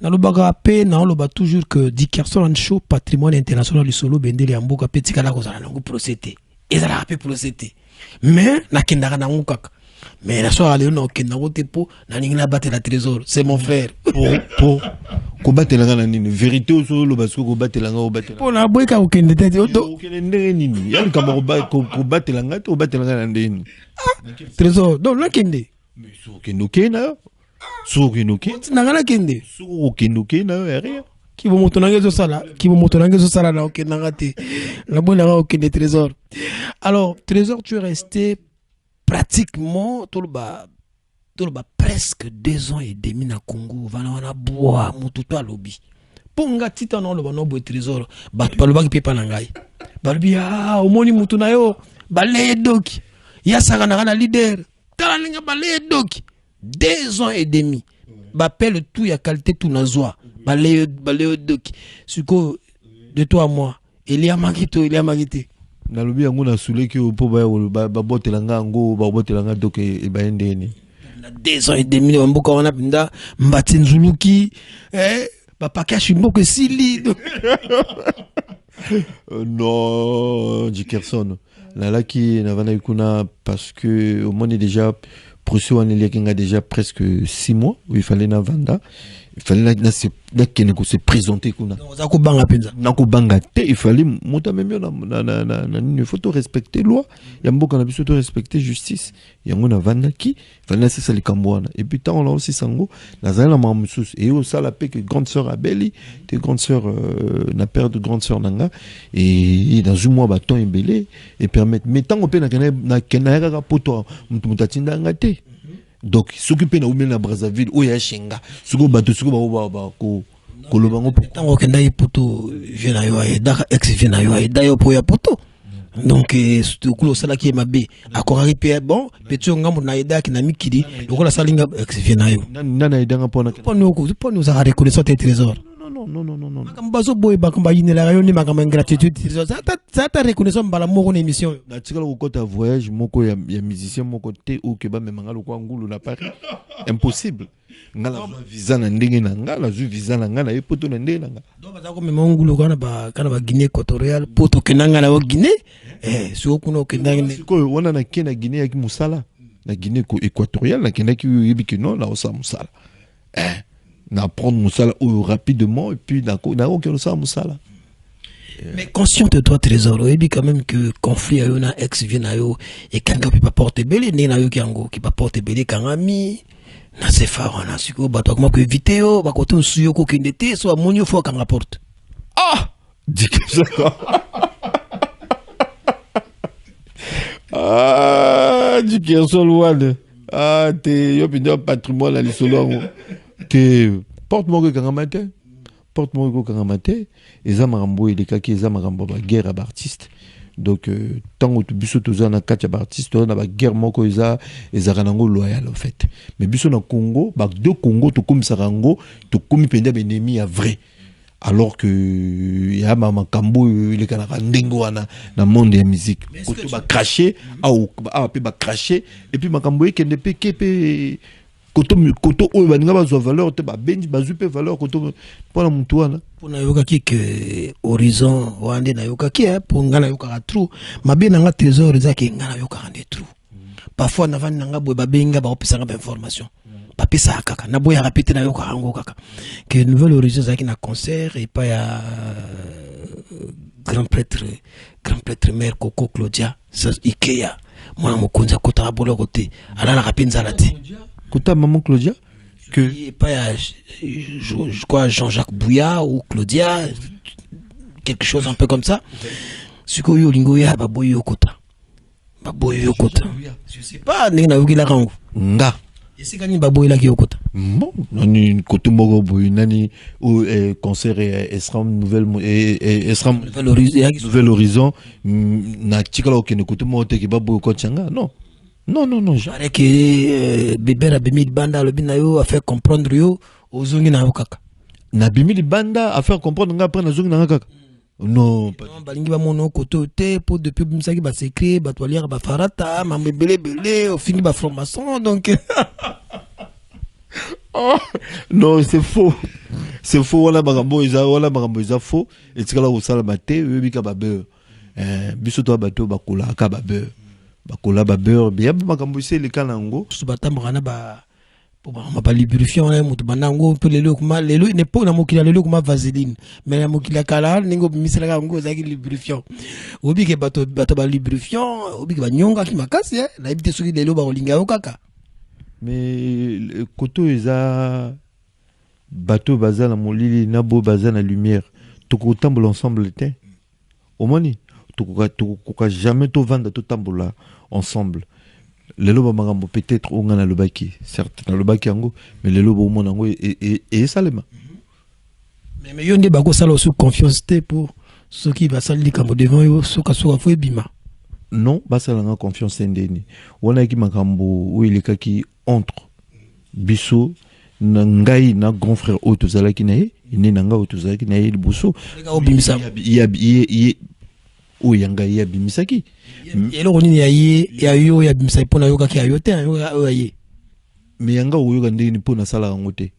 Speaker 7: nalobaka pe naoloba toujours que Dickerson Show patrimoine international du solo bendele ya mboka pe tikala kozala nango procédé ezala pe procédé mais nakendaka nango kaka mais la soirée Léon okenda ko tepo na ningi na battre la trésor c'est mon frère
Speaker 8: pour ko batela ngana nini vérité au solo parce que ko batela ngana batela
Speaker 7: pour na boyka okende tete
Speaker 8: okende ndenge nini yali kama ko batela ngana to batela ngana ndeni
Speaker 7: trésor donc nakende
Speaker 8: mais okende okena soki
Speaker 7: nangana kende
Speaker 8: soki na rien
Speaker 7: qui va monter dans ce sala là ok nangate la bonne là ok des trésors alors trésor tu es resté pratiquement tout le bas presque 2 ans et demi na Congo wana bois mututo lobby ponga tita non le bano bo trésor ba loba ki pepa na ngai balbi omoni mutu na yo baleye doki ya saka na leader tala ninga baleye doki 2 ans et demi bapelle tout ya qualité tout na zoa baleye doki suko de toi à moi il y a makito
Speaker 8: na lobi yango na soule ki po ba botela ngango ba botela nga doki e ba ndeni
Speaker 7: na 2 ans et demi mboka wana pinda mbati nzuluki ba pakashi mboko sili
Speaker 8: non Dickerson na laki na vana ikuna parce que au moins déjà procès on est déjà presque 6 mois où il fallait na vanda il fallait se présenter kuna nakubanga te il fallait monta même il faut respecter loi ya mboka na biso to respecter justice yango na vanda ki il fallait c'est ça les kambwana et puis tant on a aussi sango na zala mamusus et au sala pe que grande sœur Abeli tes grande sœur na père de grande sœur nanga et dans un mois bâton embelé et permettre mais tant on peut na kenaka poto mutatinda ngate donc s'occuper na oumena Brazzaville ou ya shenga suko bato suko ba ko kolobango
Speaker 7: tango kenda ipoto vient ayo et ex vient ayo et d'ailleurs pour ya poto donc kulo sala ki mabe akora pe bon petit ngambo na ida ki na mikidi lokola salinga ex vient ayo
Speaker 8: nana idanga pona
Speaker 7: pour nous a reconnaissance tes trésors non bazo boy bakamba yinela yo ni makamba ingratitude ça ta reconnaissance bala moko na émission
Speaker 8: na tikala ko kota voyage moko ya musicien moko te o ke ba memanga lokwa ngulu na Paris impossible ngala visa na ndenge na ngala zu visa na ngala epoto na ndenge na ngala
Speaker 7: donc bazako memanga ngulu kana ba Guinée équatoriale poto kenanga na Guinée sio kuna okendanga
Speaker 8: ko wana na kena Guinée ya musala na Guinée équatoriale na kena ki yebiki non na osa musala n'apprendre Moussala rapidement et puis n'ako que ça Moussala.
Speaker 7: Mais conscient de toi trésor, et puis quand même que conflit a na ex vient ayo et kanga peut pas porter belé né na yo kiango qui pas porter belé kangami na se fara na siko bato comment que éviter yo ba koto suyo ko kindete so amonyo fo kanga porte.
Speaker 8: Ah, dis que ça. Ah, dis que ça loin. Ah, t'es yo pindo patrimoine à l'isolo. Que porte-moi que kangamate eza marambo elekaki eza marambo ba guerre ba artiste donc tant que biso toza na kati ba artiste na ba guerre moko eza kanango loyal en fait mais biso na Congo ba de Congo to komisa rango to komi penda benemi ya vrai alors que ya makambo elekana ndengo wana na monde ya musique ko to ba cracher pe ba cracher et puis makambo ekende pe kepe koto oyo baninga bazwa valeur te babendi bazwi pe valeur koto mpona mutu wana
Speaker 7: mpona yokaki ke horizon wande na yokaki mpo nga na yokaka trou mabe nanga trésor ezaki nga na yokaka nde trou parfois navandi nanga boye babenga baopesanga bainformation bapesaka kaka naboyaka pe te na yokaka yango kaka ke nouvelle horizon ezalaki na concert epai ya grand prêtre mère Coco Claudia Ikeya mwana mokonzi akotaka boloko te alalaka pe nzala te
Speaker 8: Kota maman Claudia
Speaker 7: que pas je crois Jean-Jacques Bouya ou Claudia quelque chose un peu comme ça suko yo lingo ya baboyo kota je sais pas ninga na la rango
Speaker 8: nga
Speaker 7: esika ni baboyo la ki okota
Speaker 8: bon nani koto moko boy nani au concert Esram nouvelle horizon na tikala okene koto mo te ki baboyo kotanga non Non, jamais.
Speaker 7: J'arrête que bébé a bimi banda le binayo a fait comprendre yo aux zongi na kaka.
Speaker 8: Na bimi banda a faire comprendre nga après na zongi na kaka. Non, pas.
Speaker 7: Non, balingi ba mono côté pour depuis bimsaki ba s'écrit ba toilière ba farata, ma belé au fini ba formation donc.
Speaker 8: Oh, non, c'est faux. C'est faux, wala magambo isa faux. Et tikala osala maté, bika ba beurre. Biso to bato bakola ka ba beurre. Bakola ba beurre, bien magambo c'est le kanango.
Speaker 7: Subata mrana ba pour ba lubrifiant mutu banango pour lelo kuma lelo ne pas na mokila lelo kuma vaseline. Mais na mokila kala ningo misala ka ngo zaki lubrifiant. Obi ke bato ba lubrifiant, obi ke ba nyonga ki makasi na ibite soki lelo ba olinga okaka.
Speaker 8: Mais le koto eza bateau baza na molili nabo baza na lumière toko tambola ensemble te omoni toko jamais to vanda to tambola ensemble lelo ba magambo peut-être onga na lobaki certes na lobaki yango mais lelo bo mona ngo et salema
Speaker 7: mais yo nde bako sala sous confiance te pour ceux qui va sali kambo devant yo soka fo ebima
Speaker 8: non basala nga confiance ndeni wona ki makambo o ilekaki entre biso na ngai na grand frère o tozalaki na ye ine na ngai o tozalaki na ye liboso o yanga ya bimisaki
Speaker 7: eloko nini ya ye ya yo ya bimisaki pona yo kaki ayo te ya ye
Speaker 8: me yanga o yoka ndeni pona sala yango te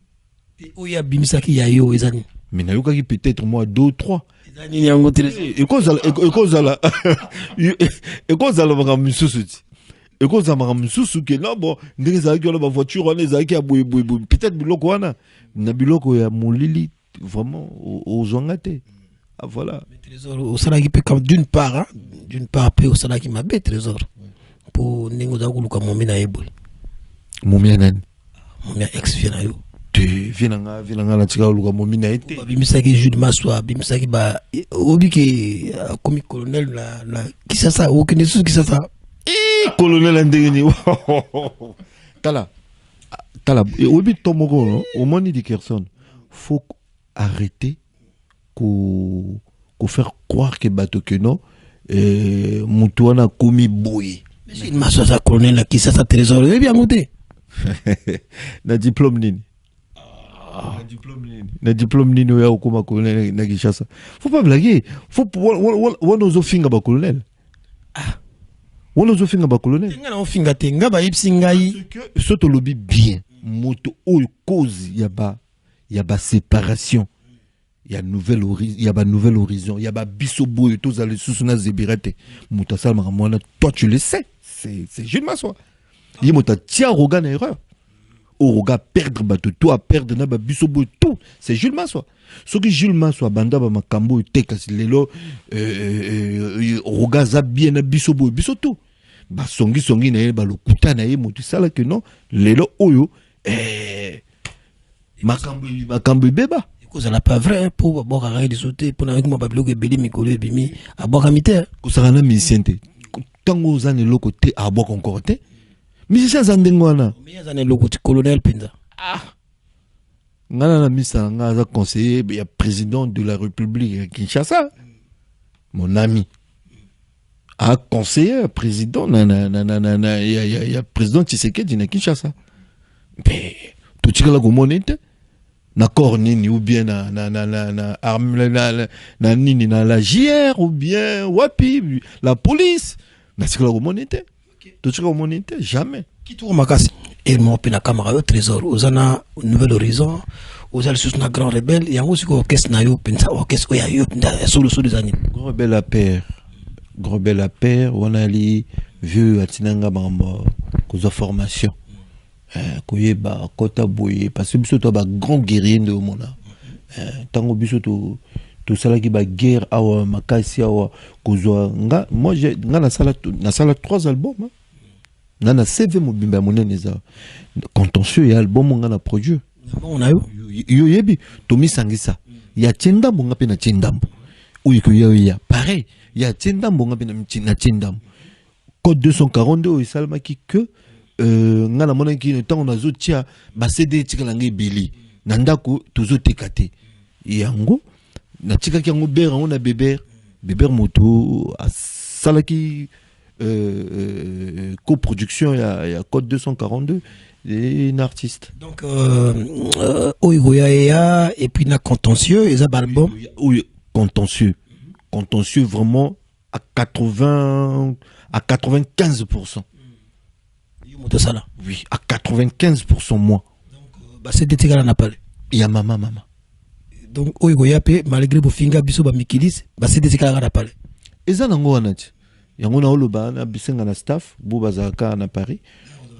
Speaker 7: o ya bimisaki ya yo ezani
Speaker 8: mais na yoka ki peut-être moi 2 ou 3
Speaker 7: ezani ni yango te
Speaker 8: ekozala baka misusu ti ekozala baka misusu ke na bon ndenge ezalaki wana ba voiture wana ezalaki ya boye peut-être biloko wana na biloko ya molili vraiment ozwanga te. Ah voilà.
Speaker 7: Trésor au salaki peut comme d'une part peu au salaki ma bête trésor pour ningo za kuluka momi na yebo
Speaker 8: momi nani
Speaker 7: momi ex vina yo
Speaker 8: te vinanga na tika kuluka momi na ete
Speaker 7: bimisaki Jules Maswa bimisaki ba obi ke comme colonel na kisasa aucune chose kisasa
Speaker 8: colonel ndengeni tala obi tomoko no au moni di Kerson faut arrêter qu'on faire croire que bateau que non mutuana komi boy
Speaker 7: mais il m'a ça colonel qui ça trésor et bien monté
Speaker 8: na diplôme nini na diplôme nini ya okoma colonel na Kinshasa faut pas blaguer faut wano zo finga ba colonel wano zo finga ba colonel
Speaker 7: nga na finga tenga ba ipsingai
Speaker 8: soto lobby bien moto o cause ya ba séparation. Il y a nouvelle horizon, il y a bisobo et tous les sous-suna zébirete. Moutasal maramona, toi tu le sais, c'est Jules Maswa. Il mouta tia roga na erreur. Au roga perdre bateau, toi perdre na ba bisobo et tout, c'est Jules Maswa. Ce que Jules Maswa banda ba makambo te kasi lelo roga za bien na bisobo tout. Ba songi na ba lokuta na ye mutisala que non, lelo oyo makambo beba.
Speaker 7: Ça n'est pas vrai pour boire à des sauter pour avec moi bablo que beli mikolo bimi à boire à mité
Speaker 8: ko sarana misente tango zane lokote à boire encore te misisa zandengwana
Speaker 7: mais zane lokote colonel penza
Speaker 8: ngana na misa nga conseiller ya président de la République Kinshasa mon ami a conseiller président ya président Tshisekedi na Kinshasa mais tout tika ko monete na corps nini ou bien na arme na nini na la JR ou bien wapi la police na sikala ko monete to tsika ko monete jamais
Speaker 7: qui tour makasi et mon pena camara au trésor ozana nouvel horizon ozal sous na grand rebelle ya ngo siko orchestre na yo pensa orchestre ya yo nda solo des années
Speaker 8: grand rebelle à père on a li vieux atinanga bamba ko formation koyeba kota boye parce que biso to ba grand guerrier de mona tango biso to sala ki ba guerre awa makasi awa kozwa nga moi nga na sala 3 albums nga na CV mobimba monene za contentieux ya album nga na produit
Speaker 7: on a
Speaker 8: yo yebi to misangisa ya tendambo nga pe na tendambo uyi ko ya pareil ya tendambo nga pe na tendambo code 242 isalma ki que nga na mona ki ntango nazo tia ba CD tikala ngai bili na ndako tozo tekate yango na tika ki yango bera on a beber moto asalaki coproduction, il y a Code 242, et un artiste.
Speaker 7: Donc, Oigoya et puis na contentieux, et ça album.
Speaker 8: Oui, contentieux. Contentieux vraiment à 95%. Oui, à 95% moins.
Speaker 7: Donc, c'est des tigres à Naples.
Speaker 8: Il y a maman.
Speaker 7: Donc, Oigoya, malgré vos fingers, biso ba mikilis, c'est des tigres à Naples.
Speaker 8: Et ça, n'ango anati. Yango na oloba na bisenga na staff, bo bazaka na Paris.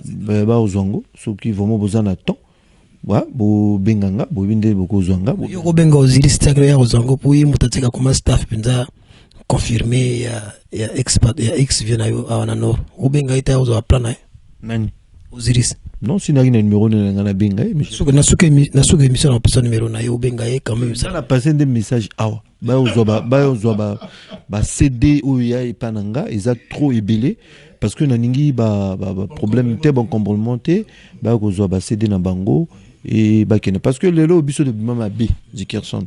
Speaker 8: Ba ozwango, ceux qui vraiment besoin de temps. Wa bo benganga, bo binde boko ozwanga.
Speaker 7: Yo benga Osiris tigre ya ozwango pour y mutatika comme staff penza confirmé ya expat ya ex vient yo à nord. Ou benga ita ozo plana.
Speaker 8: Nani?
Speaker 7: Osiris.
Speaker 8: Non, si nagi na numéro na benga, mais
Speaker 7: na suke émission na personne numéro na yo benga quand même
Speaker 8: ça. On a passé des messages awa. Ba ozwa ba CD oya et pananga, ils a trop ébélé parce que na ningi ba problème té bon complémenté, ba ozwa ba CD na bango et ba kene parce que lelo biso de mama B Dickerson.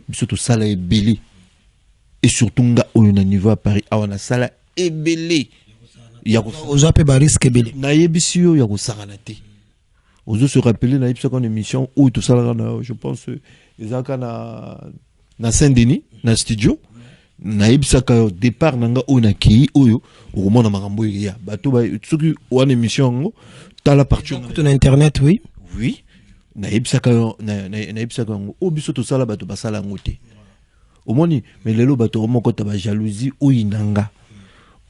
Speaker 8: Biso to sala ébélé. Et surtout nga oyo na niveau à Paris awa na sala ébélé. Ya ko
Speaker 7: ozwa pe ba risque ébélé.
Speaker 8: Na yebisi yo ya ko sakana té. Ozo se rappeler na yebisa kon émission où tout ça là je pense ils a na Saint-Denis na studio na yebisaka au départ nanga o na ki oyo okomona makambo ya bato ba soki one émission ngo tala partir
Speaker 7: na internet oui
Speaker 8: na yebisaka na yebisaka ngo o biso to sala bato basala ngote omoni mais lelo bato moko ta ba jalousie o inanga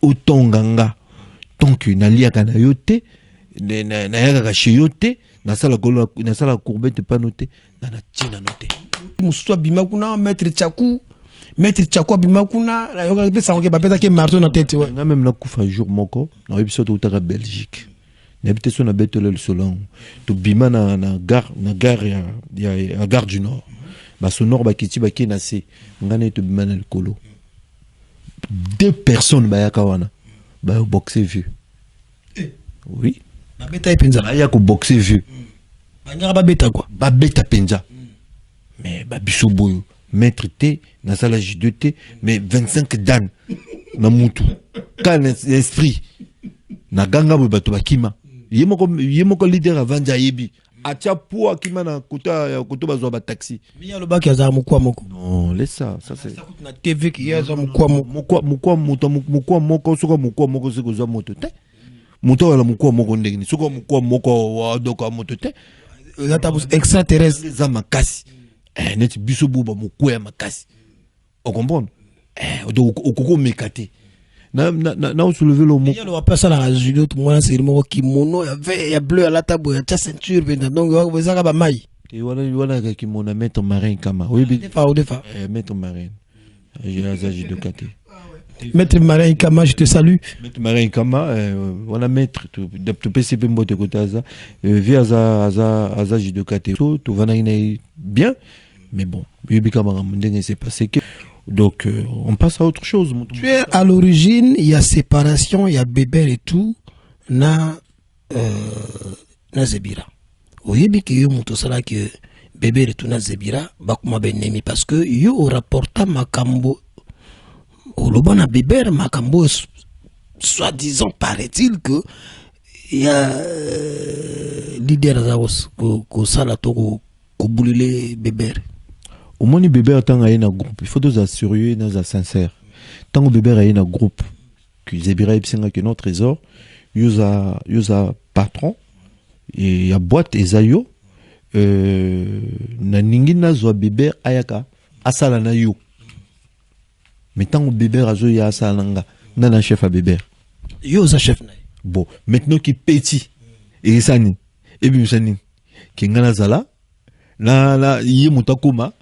Speaker 8: o tonganga donc na liaka na yote na yaka chez yote na sala courbette pas noté na tina noté
Speaker 7: mususu abima kuna maître Tchakou abima kuna na yoka pesa ngoke bapeta ke marteau na tête ouais
Speaker 8: na même na kufa jour moko na ebiso to utaka Belgique na ebite so na betele le solon to bima na gare ya gare du Nord ba sonor ba kiti ba kina se ngane to bima na le colo 2 personnes ba yaka wana ba boxer vieux oui
Speaker 7: ba beta epenza
Speaker 8: ba ya ko boxer vieux
Speaker 7: ba nyaka ba beta quoi
Speaker 8: ba beta penza mais ba biso boyo maître T na sala J2T mais 25 dan na mutu kan esprit na ganga bo bato bakima yemoko leader avanja yebi atia po akima na kota bazwa ba taxi
Speaker 7: mais ya lobaki aza mukwa moko
Speaker 8: non laisse ça c'est
Speaker 7: na TV qui ya za mukwa
Speaker 8: moko soko mukwa moko seko za moto te moto wala mukwa moko ndengini soko mukwa moko wa doko moto te
Speaker 7: za tabus extraterrestre
Speaker 8: za makasi net biso buba mukwa ya makasi on comprend donc okoko mekate na soulever le mot.
Speaker 7: Il y a le pas ça la judo tout moi c'est mo kimono ya bleu à la table ya ta ceinture donc vous avez ba mai.
Speaker 8: Et voilà kimono mettre marin kama. Oui
Speaker 7: des fois
Speaker 8: mettre marin. J'ai la judo kate.
Speaker 7: Maître Marin Kama, je te salue.
Speaker 8: Maître Marin Kama, voilà maître tu PCP mbote kota za via za judo kate. Tout va bien mais bon, bibi kama ndenge c'est passé que donc on passe à autre chose.
Speaker 7: Tu es à l'origine, il y a séparation, il y a Bébert et tout na Zebira. Oui, bien que yo muto sala que Bébert et tout na Zebira bakuma benemi parce que yo rapporta makambo olobana Bébert makambo soi-disant paraît-il que il y a leader zaos ko sala to ko boulele Bébert.
Speaker 8: Au moins, le bébé attend à un groupe. Il faut nous assurer, nous être sincères. Tant que le bébé a un groupe, que Zebira Epsinga que notre trésor, il y a patron, et il y a boîte et zayo, na ningi na zo bébé ayaka, asala na yo. Mais tant que bébé a zo ya asala nga, na chef à bébé.
Speaker 7: Yo za chef na.
Speaker 8: Bon, maintenant qui petit, et sani, et bien sani, qui ngana zala, là, yé mutakuma,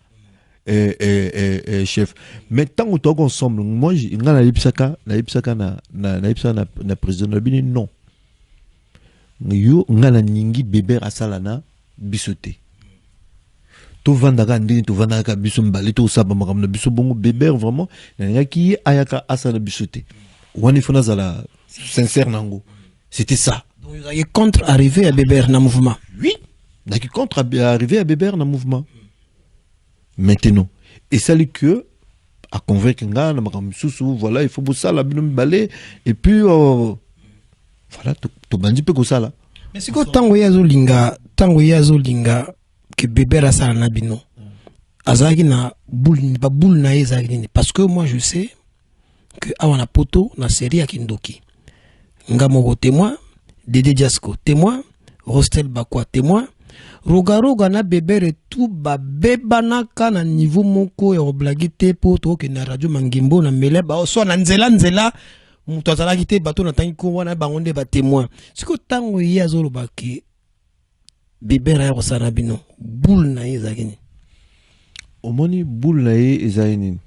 Speaker 8: chef. Mais tant que toi ensemble, moi j'ai na ipsaka na président bini non. Yo ngana ningi bébé asalana bisoté. To vandaka ndini to vandaka bisombali to saba makamna bisobongo bébé vraiment na ki ayaka asala bisoté. Wani fona zala sincère nango. C'était ça.
Speaker 7: Donc vous avez contre arriver à bébé na mouvement.
Speaker 8: Oui, na qui contre arriver à bébé na mouvement. Maintenant, et ça dit que à convaincre nga na makambo susu voilà il faut bosser la bino balé et puis voilà to bandi pe ko sala.
Speaker 7: Mais c'est quoi tango yazo linga que bébé rasa na bino azaki na boule ba boule na ezaki parce que moi je sais que awana poto na série ya Kindoki nga moko témoin Dédé Diasco témoin Rostel Bakwa témoin roga na bébé tout ba bebanaka na niveau moko ya oblagité pour to ke na radio mangimbo na mele ba so na nzela muto azalaki te bato na tangi ko wana bangonde ba témoin siko tango yazo lobaki bébé ra rosana bino boule na ezakini
Speaker 8: omoni boule na ezakini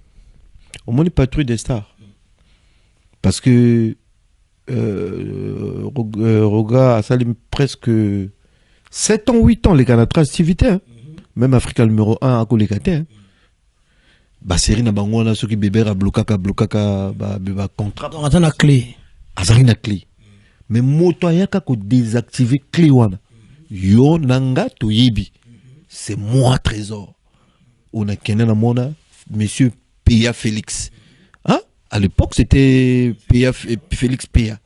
Speaker 8: omoni patrouille des stars parce que Roga a sali presque 7 ans 8 ans les canatra activité hein? Même Africa numéro 1 à Kolekate hein? Ba série na bango na soki bébé ra blokaka ba contrat
Speaker 7: donc atana clé
Speaker 8: azali na clé mais moto ayaka ko désactiver clé wana yo nanga to yibi c'est moi trésor on a kenna na mona monsieur Pia Félix hein à l'époque c'était Pia Félix Pia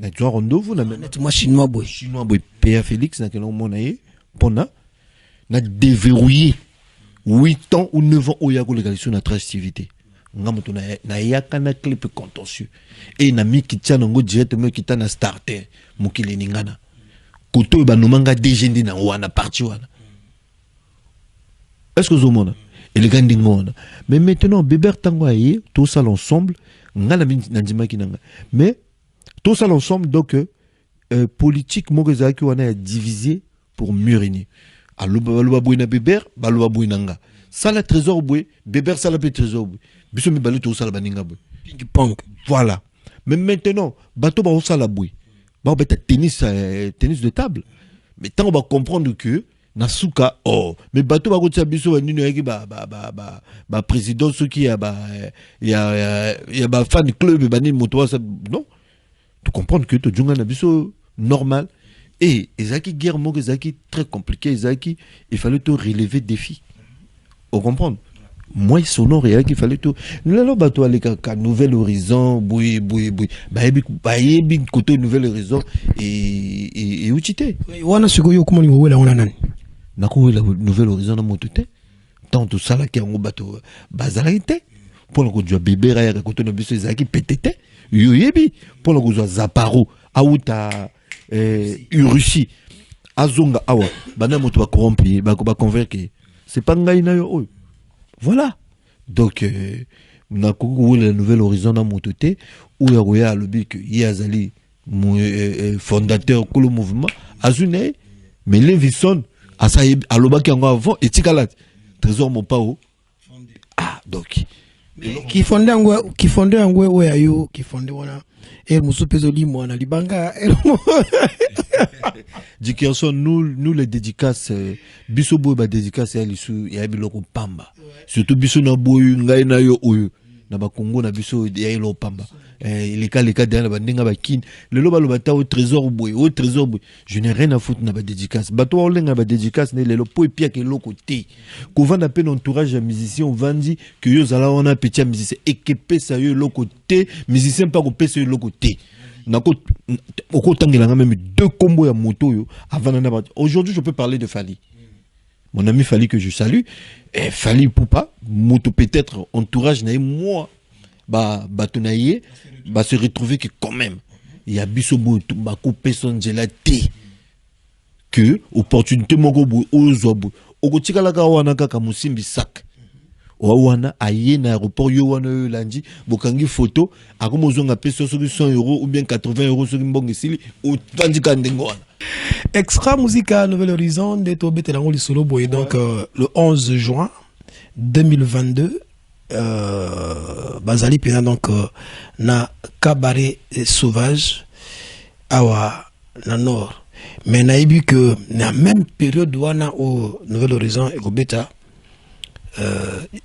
Speaker 8: na tu rendez-vous na
Speaker 7: moi chinois boy
Speaker 8: Pia Félix na kenna mona ye pona na déverrouiller 8 ans ou 9 ans où il y a légalisation de notre activité. Na yaka na clip contentieux. Et na mi kitia nango directement kita na starter mukile ningana. Koto ba nomanga dégendi na wana parti wana. Est-ce que vous avez et les gars d'ingona. Mais maintenant bébé tango aye tout ça l'ensemble ngala mi nandima kinanga. Mais tout ça l'ensemble donc politique mogezaki wana divisé pour mieux régner. Aloba bouina Bébert, baloba bouinanga. Ça la trésor boué, Bébert ça la peut trésor boué. Biso mi balé tout ça la baninga boué.
Speaker 7: Ping pong.
Speaker 8: Voilà. Mais maintenant, bateau ba ça la boué. Ba beta tennis de table. Mais tant on va comprendre que nasuka mais bateau ba ko tia biso wa nino yaki ba président ce qui a ba fan club ba ni moto ça non. Tu comprendre que to junga na biso normal. Et Ezaki guerre Ezaki très compliqué Ezaki il fallait tout relever défi. Vous comprenez? Moi sonore il fallait tout. Nous allons bateau aller qu'à nouvel horizon boui. Baïbi côté nouvel horizon et utité.
Speaker 7: Wana sugoyo comment ni wela ona nani?
Speaker 8: Nako la nouvel horizon na motote. Tant tout ça là qui en bateau bazalité. Pour le coup du bébé ra côté no biso Ezaki pétété. Yoyebi pour le coup du Zaparo auta Russie azonga awa bana moto ba corrompi ba convaincre c'est pas ngai na yo voilà donc na ko le nouvel horizon na mototé ou ya roya lobi que yazali fondateur ko le mouvement azune mais Levison asaye aloba ki ngo avant etikala trésor mon pao donc
Speaker 7: qui fondé ngwe oya yo qui fondé wana Moussoupezoli mwana libanga
Speaker 8: Dickerson nous les dédicaces biso boy ba dédicace ya lisu ya biloko pamba surtout biso na boy ngai na yo oyo na ba Congo na biso ya ilo pamba les cas derrière ba ndinga ba kin le loba lobata au trésor boy je n'ai rien à foutre na ba dédicace ba to olenga ba dédicace ne lelo po epia ke loko te ko vanda pe entourage ya musicien on vandi que yo zala on a petit musicien et que pesa yo loko te musicien pas ko pesa yo loko te nako oko tangela même 2 combos ya moto yo avant na ba aujourd'hui je peux parler de Fali. Mon ami Fali que je salue et Fali Poupa moto peut-être entourage na moi batonaye va se retrouver que quand même il y a bisobo ba couper son gelati que opportunité moko bo ozobo okotika la ka wana kaka musimbi sak wana aye na aéroport yo wana landi bokangi photo akomozonga peso soki 100 € ou bien 80 € soki mbongo sili otandika ndengo wana.
Speaker 7: Extra Musica Nouvel Horizon de Tobé Telango Lisolo Boy donc le 11 juin 2022 Bazali pena donc na cabaret sauvage awa na nord mais na ibi que na même période wana au Nouvel Horizon et Gobeta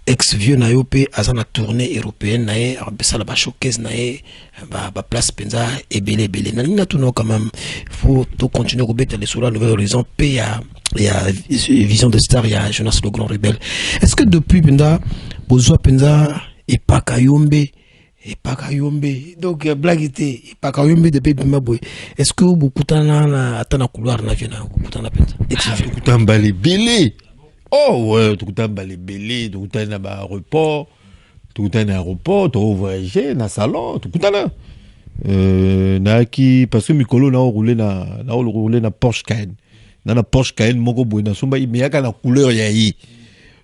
Speaker 7: ex vieux na yopé azana tournée européenne na e abisa la ba showcase na e ba place penza et belé na nina tout quand même faut tout continuer Gobeta les sur la Nouvel Horizon il y a Vision de Star, il y a Jonas le Grand Rebelle. Est-ce que depuis Penda Bozoa Penza et pas Kayombe. Et pas Kayombe. Donc, blague était, et pas Kayombe de Baby Maboy. Est-ce que vous coutana à couloir na viena, vous coutana pensa?
Speaker 8: Tu coutana balé belé. Oh ouais, tu coutana balé belé, tu coutana na aéroport, tu coutana na aéroport, tu voyager na salon, tu coutana. Na ki parce que Mikolo na roulé na Porsche Cayenne. Na Porsche Cayenne moko boy na somba imeyaka na couleur ya yi.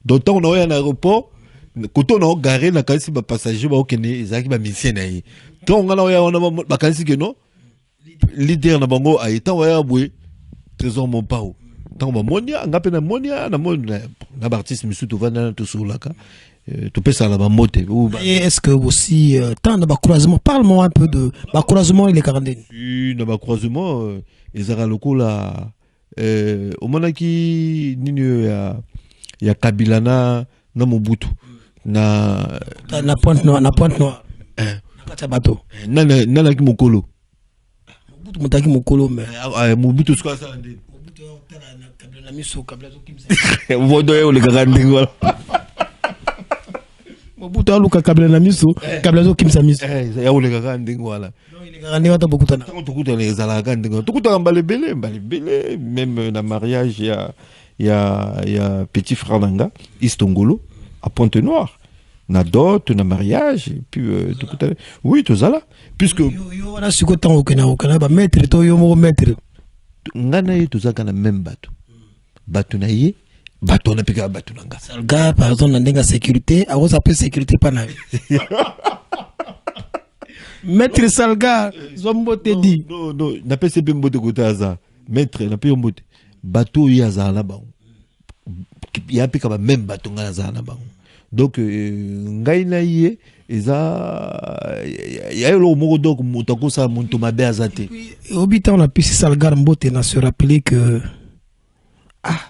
Speaker 8: Donc on a un aéroport quand on a garé na kasi ba passager ba okene ezaki ba mission na yi. Donc on a ba kasi que non leader na bango a été wa boy trésor mon pao. Tant ba monia ngape na monia na na artiste misuto vana to sulaka. Tu peux ça là-bas moté.
Speaker 7: Et est-ce que aussi tant de croisement, parle-moi un peu de croisement et les quarantaines.
Speaker 8: Oui, dans croisement ils aura le coup là au moment qui nini ya Kabila na Mobutu na
Speaker 7: pointe noire na kata bato
Speaker 8: na ki mokolo
Speaker 7: Mobutu mutaki mokolo mais
Speaker 8: Mobutu siko ça ndé
Speaker 7: Mobutu na Kabila na miso Kabila zo kimsa
Speaker 8: vodo yo le garandi wala
Speaker 7: Mobutu aluka Kabila na miso Kabila zo kimsa miso
Speaker 8: ya le garandi wala
Speaker 7: non il garandi wata bokutana
Speaker 8: tukuta les ala garandi tukuta mbale belé même na mariage ya petit frère nanga Istongolo à Pointe-Noire na dot na mariage et puis tukuta oui tout ça là puisque
Speaker 7: yo wana siko tango okena ba maître to yo mo maître
Speaker 8: ngana yi tozaka na même bato na ye bato na pika bato nanga
Speaker 7: salga par exemple ndenga sécurité a ça peut sécurité pas na maître salga zombo te di
Speaker 8: non na pese pe mbote kota za maître na pe mbote bato ya za na bango ya pika ba même bato ngana za na bango donc ngai na ye eza ya lo moko donc mutako sa muntu mabe azate
Speaker 7: obita on a pu salgar mbote na se rappeler que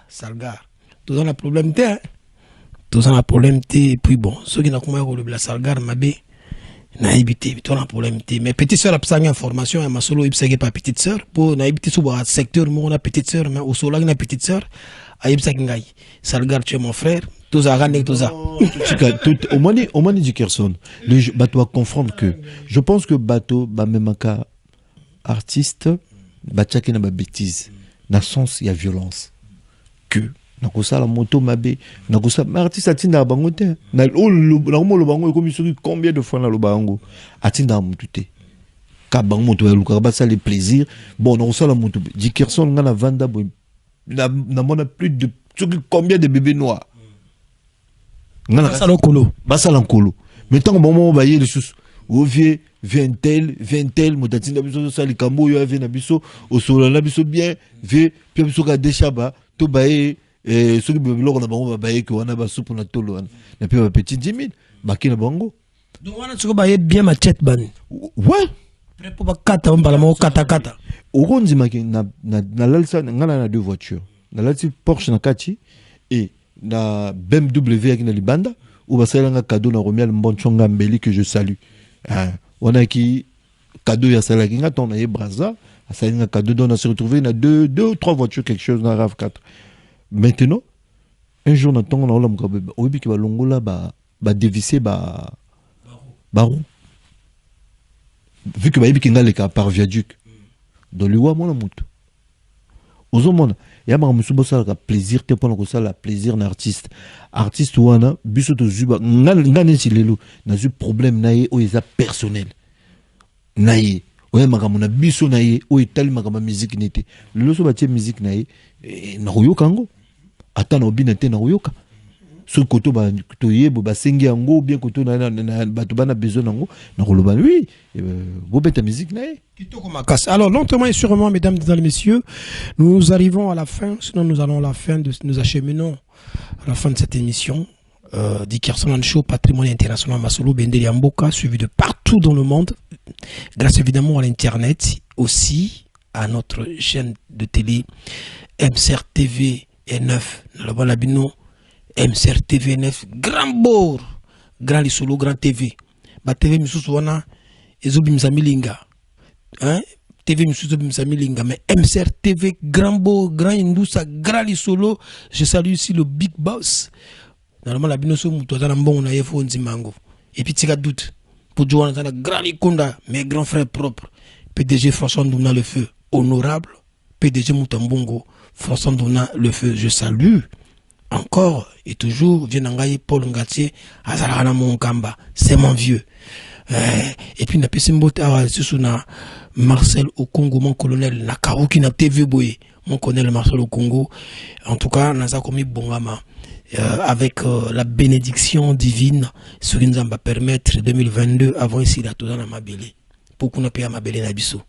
Speaker 7: salgar tous on a problème té tous on a problème té et puis bon ceux qui n'a comment le salgar mabe na ibité on a problème té mais petite sœur a besoin d'information et ma solo ibsage pas petite sœur pour na ibité sous secteur mo on a petite sœur mais au solo na petite sœur a ibsage ngai salgar tu es mon frère tout ça gagne tout ça
Speaker 8: au moins dit Kerson le bateau à confondre que je pense que bateau ba même cas artiste ba tchaki na ba bêtise na sens il y a violence que na ko sala moto mabe na ko sa artiste atinda bango te na lo bango comme sur combien de fois na lo bango atinda mutu te ka bango moto ya luka ba ça les plaisirs bon na ko sala moto dit Kerson ngana vanda bo na mona plus de combien de bébés noirs
Speaker 7: Basa
Speaker 8: lankolo mais tant moment ba yé sous ovie vintel motatinda biso sali kambo yo ave na biso o solo na biso bien ve puis biso ka deshaba to baé ceux qui biloko na bango ba yé que wana ba soupe na tolo na pe ba petit 10 000 ba kina bango
Speaker 7: donc wana tsoko ba yé bien ma chat ban
Speaker 8: ouais
Speaker 7: prépo ba kata on bala mo kata
Speaker 8: oronzi maki na lalsa ngana na deux voitures na lalsi Porsche na kati et na BMW avec na libanda ou basalanga cadeau na Romial Mbonchonga Mbeli que je salue on a qui cadeau ya salaki nga ton na Braza asalanga cadeau on a se retrouvé na deux ou trois voitures quelque chose na RAV4 maintenant un jour na ton na ola mkabe obi ki ba longola ba dévisser ba baron vu que ba ibi kinga le ka par viaduc dans le wa mona mutu ozomona ya ma musubo ça plaisir te pendant que ça la plaisir na artiste wana biso to zuba ngane silelo na zu problème na ye o eza personnel na ye oya makamuna biso na ye o etali makama musique nete lelo so batie musique na ye na koyoka ngo ata na obina te na koyoka so koto ba to yebo ba sengi yango bien koto na bato bana besoin nango na koloba oui bobeta musique na ye.
Speaker 7: Alors, lentement et sûrement, mesdames et messieurs, nous arrivons à la fin, sinon nous allons à la fin, nous acheminons à la fin de cette émission. Dickerson Show, patrimoine international Masolo Bendeli Amboka, suivi de partout dans le monde, grâce évidemment à l'internet, aussi à notre chaîne de télé MCR TV 9, MCR TV 9, Grand Bourg, Grand Lisolo, Grand TV, ba TV Misusuana, Ezobi Mzamilinga. TV Misuzo Msamilinga, mais MCR TV, Grand Beau, Grand Indousa, Grand Lisolo. Je salue ici le Big Boss. Normalement, la binoso mutoza na mbongo na yefo nzimango. et puis tu as doute pour jouer dans la grande Ikunda, mes grands frères propres, PDG François Ndouna le feu, honorable, PDG Moutambongo, François Ndouna le feu, je salue encore et toujours Vienangaï Paul Ngatier, Azarana Monkamba, c'est mon vieux. Et puis, na Marcel au Congo, mon colonel, na Karoki na TV Boye, mon colonel Marcel au Congo. En tout cas, naza komi bongama. Avec la bénédiction divine, ce qui nous va permettre 2022 avant ici la toza na mabele. Pour qu'on ait mabele na biso.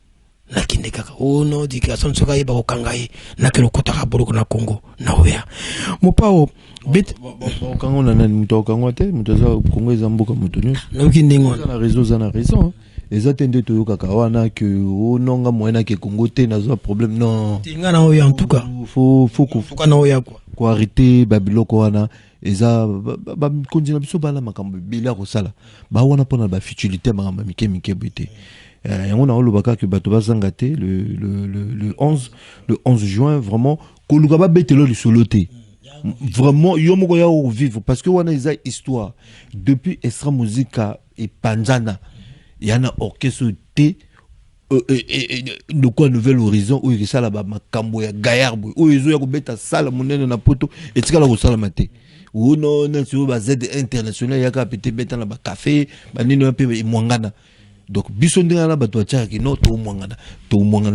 Speaker 7: Na kinde kaka. Oh non, di ka son soka yeba okangaye. Na kelo kota ka boroko na Congo. Na oya. Mo pao bet
Speaker 8: Congo na muto Congo te, muto za Congo ezamboka muto nyo.
Speaker 7: Na kinde ngo.
Speaker 8: Na raison. Eza tende to yoka kawana que o nonga moyena ke Congo te na zo problème non.
Speaker 7: Tinga na oya en tout cas.
Speaker 8: Faut
Speaker 7: na oya quoi.
Speaker 8: Ko arrêter babiloko wana eza ba konjina biso bala makambo bila ko sala. Ba wana pona ba futilité makambo mike bete. On a olobaka que bato bazanga te le 11 juin vraiment ko lukaba betelo li soloté. Vraiment yo moko ya o vivre parce que wana eza histoire depuis extra musica et panjana. Il y en a orchestre T de quoi Nouvel Horizon où il y a la makambo ya gaillard où ils ont beta sala monene na poto et tika la ko sala maté ou non na sur ba Z international ya ka pété beta na ba café ba nino ya pe mwangana donc biso ndinga na bato cha ki no to mwangana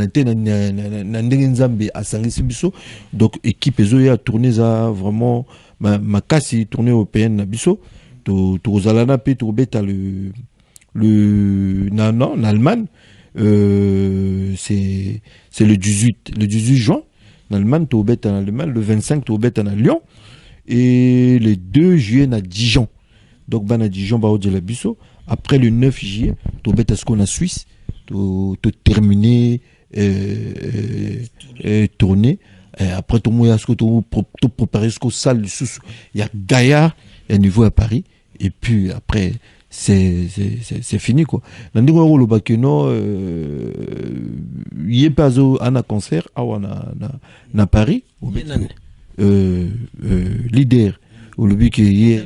Speaker 8: te na ndenge nzambe asangisi biso donc équipe ezo ya tourner ça vraiment makasi tournée européenne na biso to zalana pe to beta en Allemagne, c'est le 18 juin. En Allemagne, tu en Allemagne. Le 25, tu en Lyon. Et le 2 juillet, à Dijon. Donc, à Dijon, de la Bisso. Après le 9 juillet, tu en Suisse. Tu terminer tourner. Après, tu préparer ce salle du sous. Il y a Gaillard, il y a niveau à Paris. Et puis, après, c'est fini quoi. Nandiko rolo bakeno yé pas un concert na Paris leader au lobby qui yé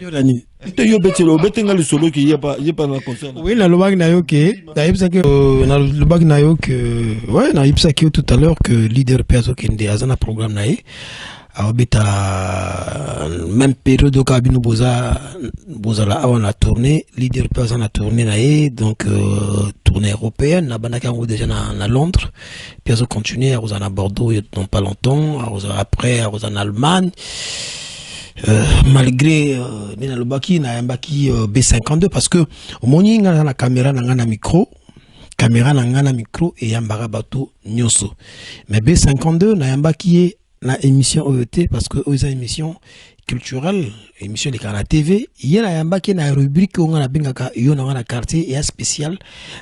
Speaker 8: yo betelo betenga le solo qui yé pas na concert.
Speaker 7: Oui la lobag na yo ke na yipsa ke na lobag na yo que ouais na yipsa ke tout à l'heure que leader peso kende azana programme na yé à même période au cabine boza là avant la tournée leader personne la tournée là donc tournée européenne la bande qui déjà à Londres puis ils ont continué à Bordeaux dans pas longtemps après en Allemagne malgré nina lobaki na mbaki B52 parce que au moni nga na caméra na micro et yambara bato nyoso mais B52 na mbaki la émission OET parce que aux émissions culturelles émission de la TV il y a une rubrique on a bingaka yo na na quartier et spécial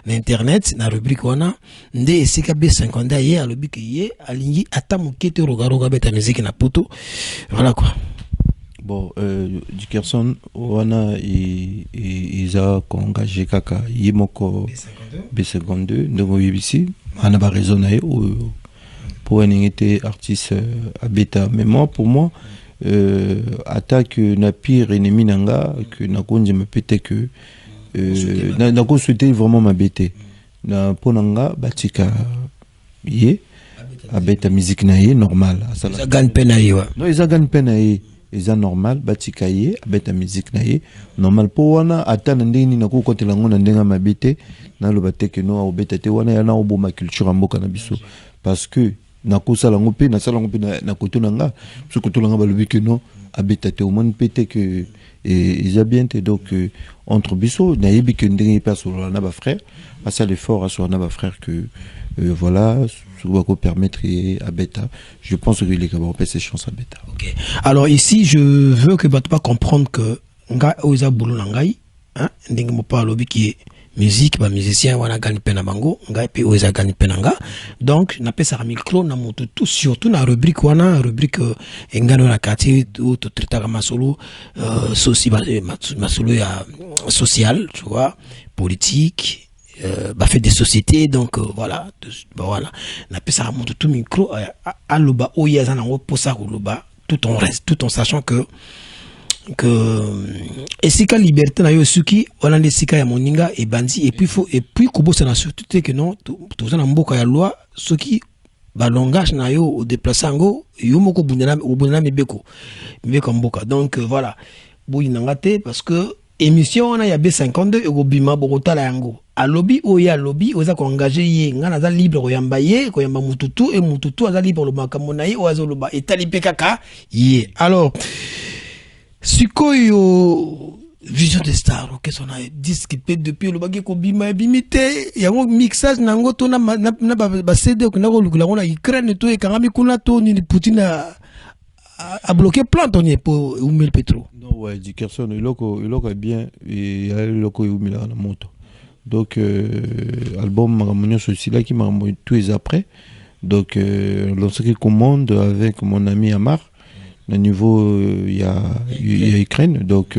Speaker 7: na internet na rubrique on a ndé CKB 50 hier le but qui alingi atamukete rogaroga beta musique na poto voilà quoi.
Speaker 8: Bon Dickerson wana ils a engagé kaka yimoko B52 ndongo BBC ana ba raison na pour un été artiste à bêta mais moi pour moi attaque na pire ennemi nanga que na konje me pété que na consulté vraiment ma bêté na ponanga batika yé à bêta musique na yé normal
Speaker 7: ça gagne peine na yé
Speaker 8: non ils gagne peine na yé ils normal batika yé à bêta musique na yé normal pour wana atana ndeni na ko kotela ngona ndenga ma bêté na lo bateke no au bêta te wana yana obo ma culture mboka na biso parce que na kosala ngope na sala ngope na kotonanga ce kotonanga balobi que non abetate au monde pété que ils a bien été donc entre biso na yebi que ndenge pas sur na ba frère à ça l'effort à sur na ba frère que voilà ce va ko permettre à beta je pense que les camarades paient ses chances à beta.
Speaker 7: OK alors ici je veux que bato pas comprendre que nga oza boulot ngai hein ndenge mo pas lobi qui musique ba musicien wana gani pena bango ngai pe oza gani penanga donc na pesa micro na moto tout surtout na rubrique wana rubrique engano na quartier tout traiter masolo masolo ya social tu vois politique bah fait des sociétés donc voilà voilà na pesa moto tout micro aloba oyaza na ngo posa koloba tout en sachant que esika liberté na yo suki wana nde sika ya moninga et bandi et puis kobosa na surtout que non toza na mboka ya loi soki ba langage na yo au déplacer ngo yo moko bundana mibeko mboka. Donc voilà boyi nanga te parce que émission wana ya B52 ekobima bokotala yango alobi oya alobi oza ko engager ye ngana za libre koyamba ye koyamba mututu et mututu aza libre lo makambo na ye oza loba etali pe kaka ye. Alors sikoyo Vision des Stars qu'est-ce qu'on a disque pe depuis le bagi ko bima bimité yango mixage nango to na ba CD ko nako lukula ngona Ukraine to e kangami kuna to ni Poutine a bloqué plan tonnier pour Oumel Petro.
Speaker 8: Non ouais Dickerson il a bien et il a Oumel na moto. Donc album Maramonio ceci là qui m'a envoyé tous les après. Donc lorsqu'il commande avec mon ami Amar au niveau il y a Ukraine donc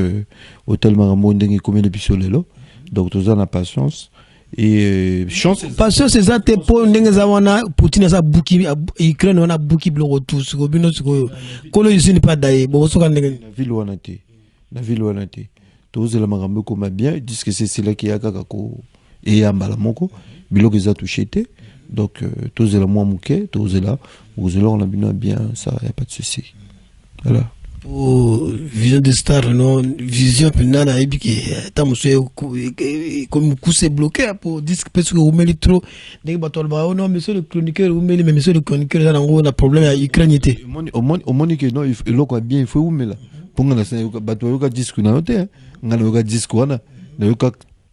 Speaker 8: hôtel Maramon ndenge combien de pisolelo donc tous en patience et chance
Speaker 7: patience c'est ça te po ndenge za wana Poutine za buki Ukraine wana buki bloko tous ko bino ko lo yusini pas daye bo soka ndenge
Speaker 8: na ville wana te tous la Marambo comme bien disent que c'est là qui a kaka ko et ambala moko biloko za touché te donc tous la moi mouké tous là vous on a bien ça y a pas de souci. Voilà.
Speaker 7: Pour Vision des Stars, non, Vision, pendant et puis comme c'est bloqué pour disque parce que vous mettez trop. Non, monsieur le chroniqueur, vous mettez, mais monsieur le chroniqueur, ça on a problème à Ukraine.
Speaker 8: Au moins que non, il faut bien, il faut vous mettre là. Pour nga bateau ka disque na noté, nga na disque wana, na ka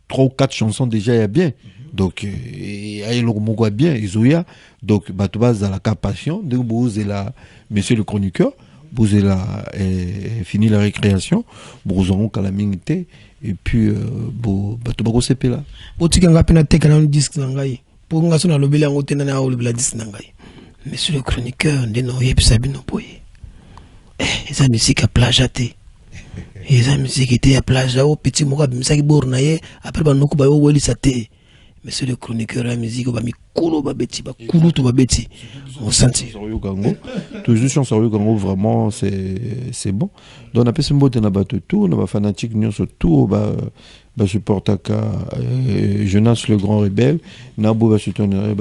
Speaker 8: 3 ou 4 chansons déjà y a bien. Donc ay lo moko bien, izoya. Donc bateau base à la capation, de vous là, monsieur le chroniqueur. Vous avez fini la récréation, vous aurez calamité et puis vous avez CP là.
Speaker 7: Vous avez disque nangai. Pour nga sona lobeli en hôtel na lobela disque nangai. Monsieur le chroniqueur, ndeno yebi sabino boye. Eza musique à plagiaté. Eza musique était à plagiat au petit moka bimsaki bornaye après ba noko ba yo weli saté. Monsieur le chroniqueur la musique ba mikolo ba beti ba kulu to ba beti. On senti
Speaker 8: toujours sur sérieux gango vraiment c'est bon. Donc on a passé mbote na bato tout, on a fanatique nyon surtout ba supporter Jonas le grand rebelle, Nabo va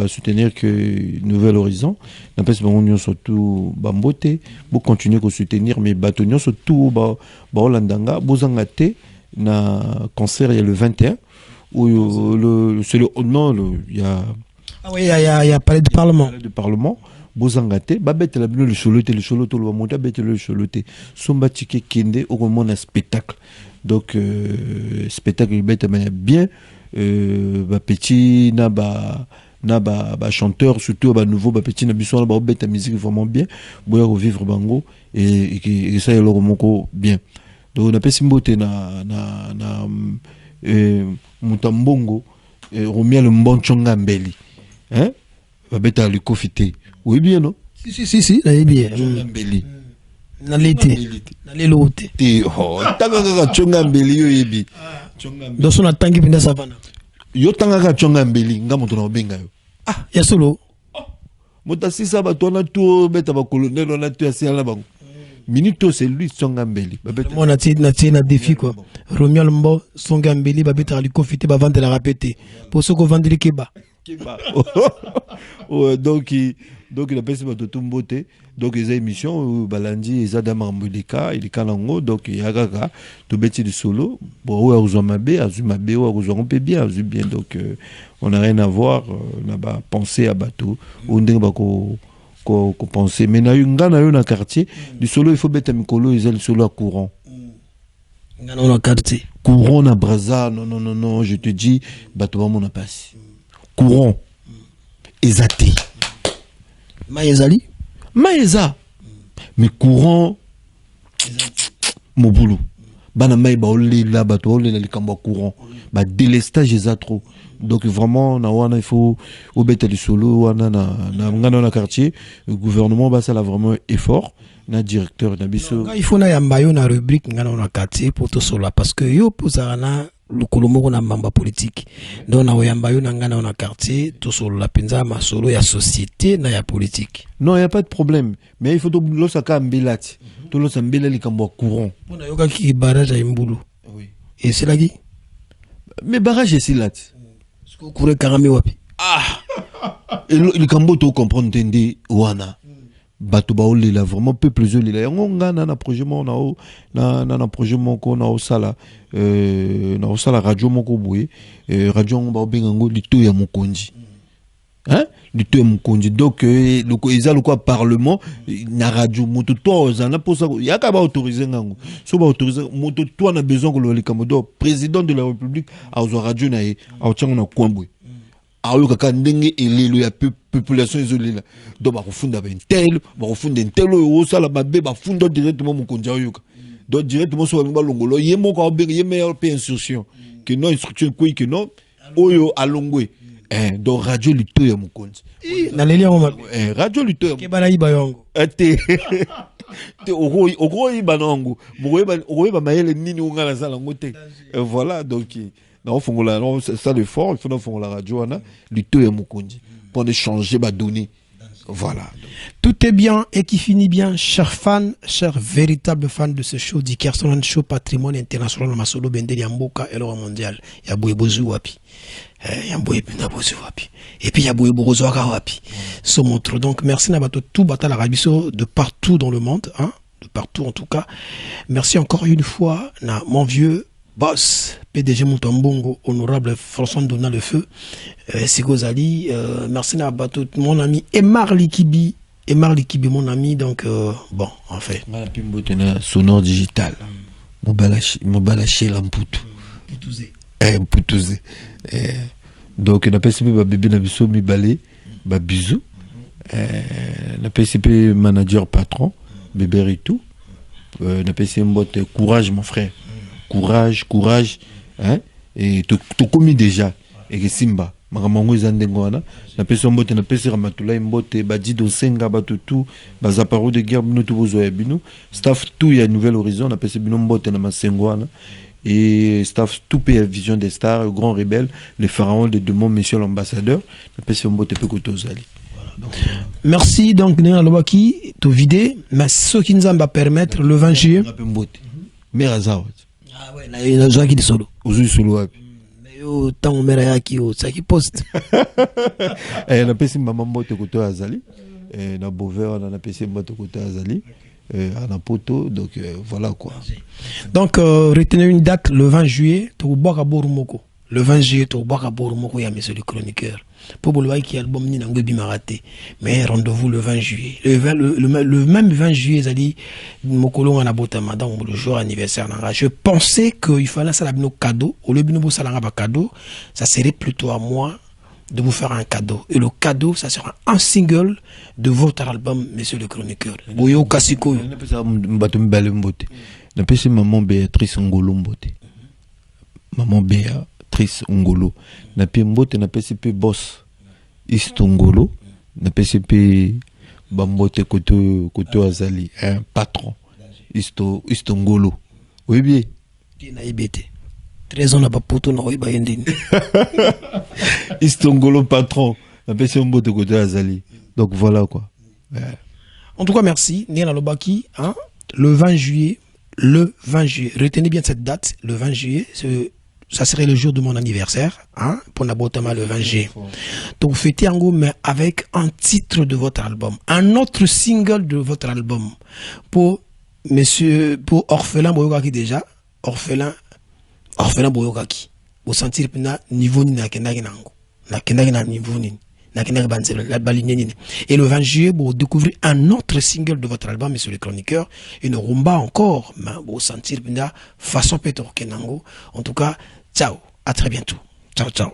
Speaker 8: soutenir que Nouvel Horizon. On a passé nyon surtout ba mbote, pour continuer à soutenir mais bato nyon surtout ba Holandanga, bozangate na concert il y a le 21 où c'est le non il y a
Speaker 7: ah oui, il y a palais du Parlement.
Speaker 8: Palais du Parlement. Bozangate, babette la le cholote le va monter bête le cholote. Somba tike kende au moment d'un spectacle. Donc spectacle bête bien ba petit na ba chanteur surtout ba nouveau ba petit na biso ba bête musique vraiment bien. Boya revivre bango et ça est le moko bien. Donc on a pas simbote na Mutambongo Romia le Mbonchonga Mbeli. Hein? Va bêta le confité. Oui, bien, non?
Speaker 7: Si, là, bien.
Speaker 8: Mbeli.
Speaker 7: Na l'été. Na l'élote.
Speaker 8: Oh, tanga chonga mbeli yo yebi.
Speaker 7: Dans son atangi pinda savana.
Speaker 8: Yo tanga chonga mbeli, nga moto na benga yo.
Speaker 7: Ah, ya solo.
Speaker 8: Mota si ça ba tona tout bêta ba colonel on a tu assez là bango. Minito c'est lui chonga mbeli.
Speaker 7: Moi na défi quoi. Romia Mbo songa mbeli ba bêta le confité ba vendre la répéter. Pour ceux qui vendent les kebab.
Speaker 8: Donc il a passé tout beauté donc les émissions balandi les adama mbulika il kanango donc il y a gaga tout bêti de solo bon azumabe azumpe bien donc on n'a rien à voir n'a pas pensé à bateau on ndenge ba ko penser mais na ngana yo na quartier du solo il faut bêta mikolo ils le solo à courant
Speaker 7: ngana na quartier
Speaker 8: courant na braza non je te dis bateau ba mon a passé courant ezate
Speaker 7: Maezali
Speaker 8: Maeza mais courant mobulu bana mai ba oli la bato oli la likamba courant ba délestage eza trop donc vraiment na wana il faut obeta du solo wana na ngana na quartier le gouvernement ba ça là vraiment effort na directeur na biso
Speaker 7: il faut na yamba yo na rubrique ngana na quartier pour tout cela parce que yo posana le Kolomoko na mamba politique. Donc na oyamba yo nangana na quartier, tout sur la penza ma solo ya société na ya politique.
Speaker 8: Non, il y a pas de problème. Mais il faut que l'on s'accorde mbelati. Tout l'on s'embelle les cambo courant.
Speaker 7: On a yoka qui barrage à Mbulu.
Speaker 8: Oui.
Speaker 7: Et c'est là qui?
Speaker 8: Mais barrage est là.
Speaker 7: Est-ce que courir karami wapi?
Speaker 8: Ah. Et le cambo to comprendre tende wana. Bato baoli là vraiment peuple zoli là. Ngonga na projet mo na projet moko na osala na osala radio moko boye. Radio ba benga ngo lito ya mokonzi. Hein? Lito ya mokonzi. Donc ils le quoi parlement na radio moto to na pour ça ya ka ba autoriser ngango. So ba autoriser moto to na besoin que le kamodo président de la République a radio na e a tchanga na kwambwe. Ayo kaka ndenge elelo ya population isolée là donc ba kufunda ba intel ba kufunda intel o sala mabe ba funda directement mokonzi ayo donc directement so ba longolo yemo ko be meilleur pe instruction que non instruction quoi que non oyo alongwe donc radio lito ya mokonzi
Speaker 7: na lelia ngoma
Speaker 8: radio lito ya
Speaker 7: ke bala iba yongo
Speaker 8: te oko iba nongo mokoye ba mayele nini ngala sala ngote voilà donc non, c'est ça l'effort, il faut faire la radio, lutter et Mukundi, pour échanger ma donnée. Voilà.
Speaker 7: Tout est bien et qui finit bien, chers fans, chers véritables fans de ce show, Dickerson Show, patrimoine international, Masolo Bendel, Yamboka et l'Euro mondial. Yaboué Bozu Wapi. Yaboué Bozu Wapi. Et puis Yaboué Bozu Wapi. Ce montre. Donc, merci Nabato, tout Bata l'Arabiso, de partout dans le monde, hein, de partout en tout cas. Merci encore une fois, na, mon vieux boss, PDG Moutambongo, honorable François Donna le Feu, Sigozali, merci à Bato, mon ami Emar Likibi, mon ami, donc bon, en fait.
Speaker 8: Sonore digital, Mobalaché Lamputu. Mputuze. Donc, on a PCP bébé Nabiso Mibale, Babizou, on a PCP manager patron, bébé Ritou, on a PCP courage, mon frère. Courage, hein, et tu commis déjà, et que Simba, Maramango Zandengwana, na personne mbote, na personne Ramatula, mbote, Badido Senga, Batutu, Bazaparo de guerre, Bino Tubozo et Bino, staff tout, il y a Nouvel Horizon, na personne Bino mbote, na Masengwana, et staff tout, pays Vision des Stars, le Grand Rebelle, les pharaons de Demont, Monsieur l'ambassadeur, na personne mbote, Pekoto Zali.
Speaker 7: Merci donc, Néa Lobaki, tout vidé, mais ce qui nous va permettre le 20 juillet.
Speaker 8: Merazawat.
Speaker 7: Ah ouais, là, il y a des gens qui sont solo.
Speaker 8: Aujourd'hui, solo.
Speaker 7: Mais au temps, on met qui ça qui poste.
Speaker 8: Et on a passé maman moto côté Azali. Et on a Beauvais, on a passé moto côté Azali. On a Poto, donc voilà quoi.
Speaker 7: Donc, retenez une date le 20 juillet, Toubaka Borumoko. Le 20 juillet, Toubaka Borumoko, il y a monsieur le chroniqueur. Pour Bouloua qui album ni n'ango bimaraté. Mais rendez-vous le 20 juillet. Le même 20 juillet, Zali, Mokolo en abotama dans le jour anniversaire. Je pensais qu'il fallait ça nos cadeaux. Au lieu de nous faire un cadeau, ça serait plutôt à moi de vous faire un cadeau. Et le cadeau, ça sera un single de votre album, monsieur le chroniqueur. Boyo Kasiko.
Speaker 8: On appelle ça maman Béatrice Ngolo Mbote. Maman Béatrice Ngolo. Na pembote na PCP boss Istongolo na PCP bambote koto azali un patron Istongolo. Oui bien.
Speaker 7: Na ibete. 13 ans na ba poto na oiba yendini.
Speaker 8: Istongolo patron na PCP bambote koto azali. Donc voilà quoi.
Speaker 7: En tout cas merci Néa Lobaki, hein, le 20 juillet. Retenez bien cette date, le 20 juillet, ça serait le jour de mon anniversaire, hein, pour Nabotama le 20 juillet. Donc fêtez en gros, mais avec un titre de votre album, un autre single de votre album, pour Orphelin Boyokaki déjà, Orphelin Boyokaki, pour sentir pina niveau ni na kendaki nango, na kendaki na niveau ni. Et le 20 juillet, vous découvrez un autre single de votre album, Monsieur le Chroniqueur, une rumba encore, mais vous sentir façon Peter Kenango. En tout cas, ciao, à très bientôt. Ciao, ciao.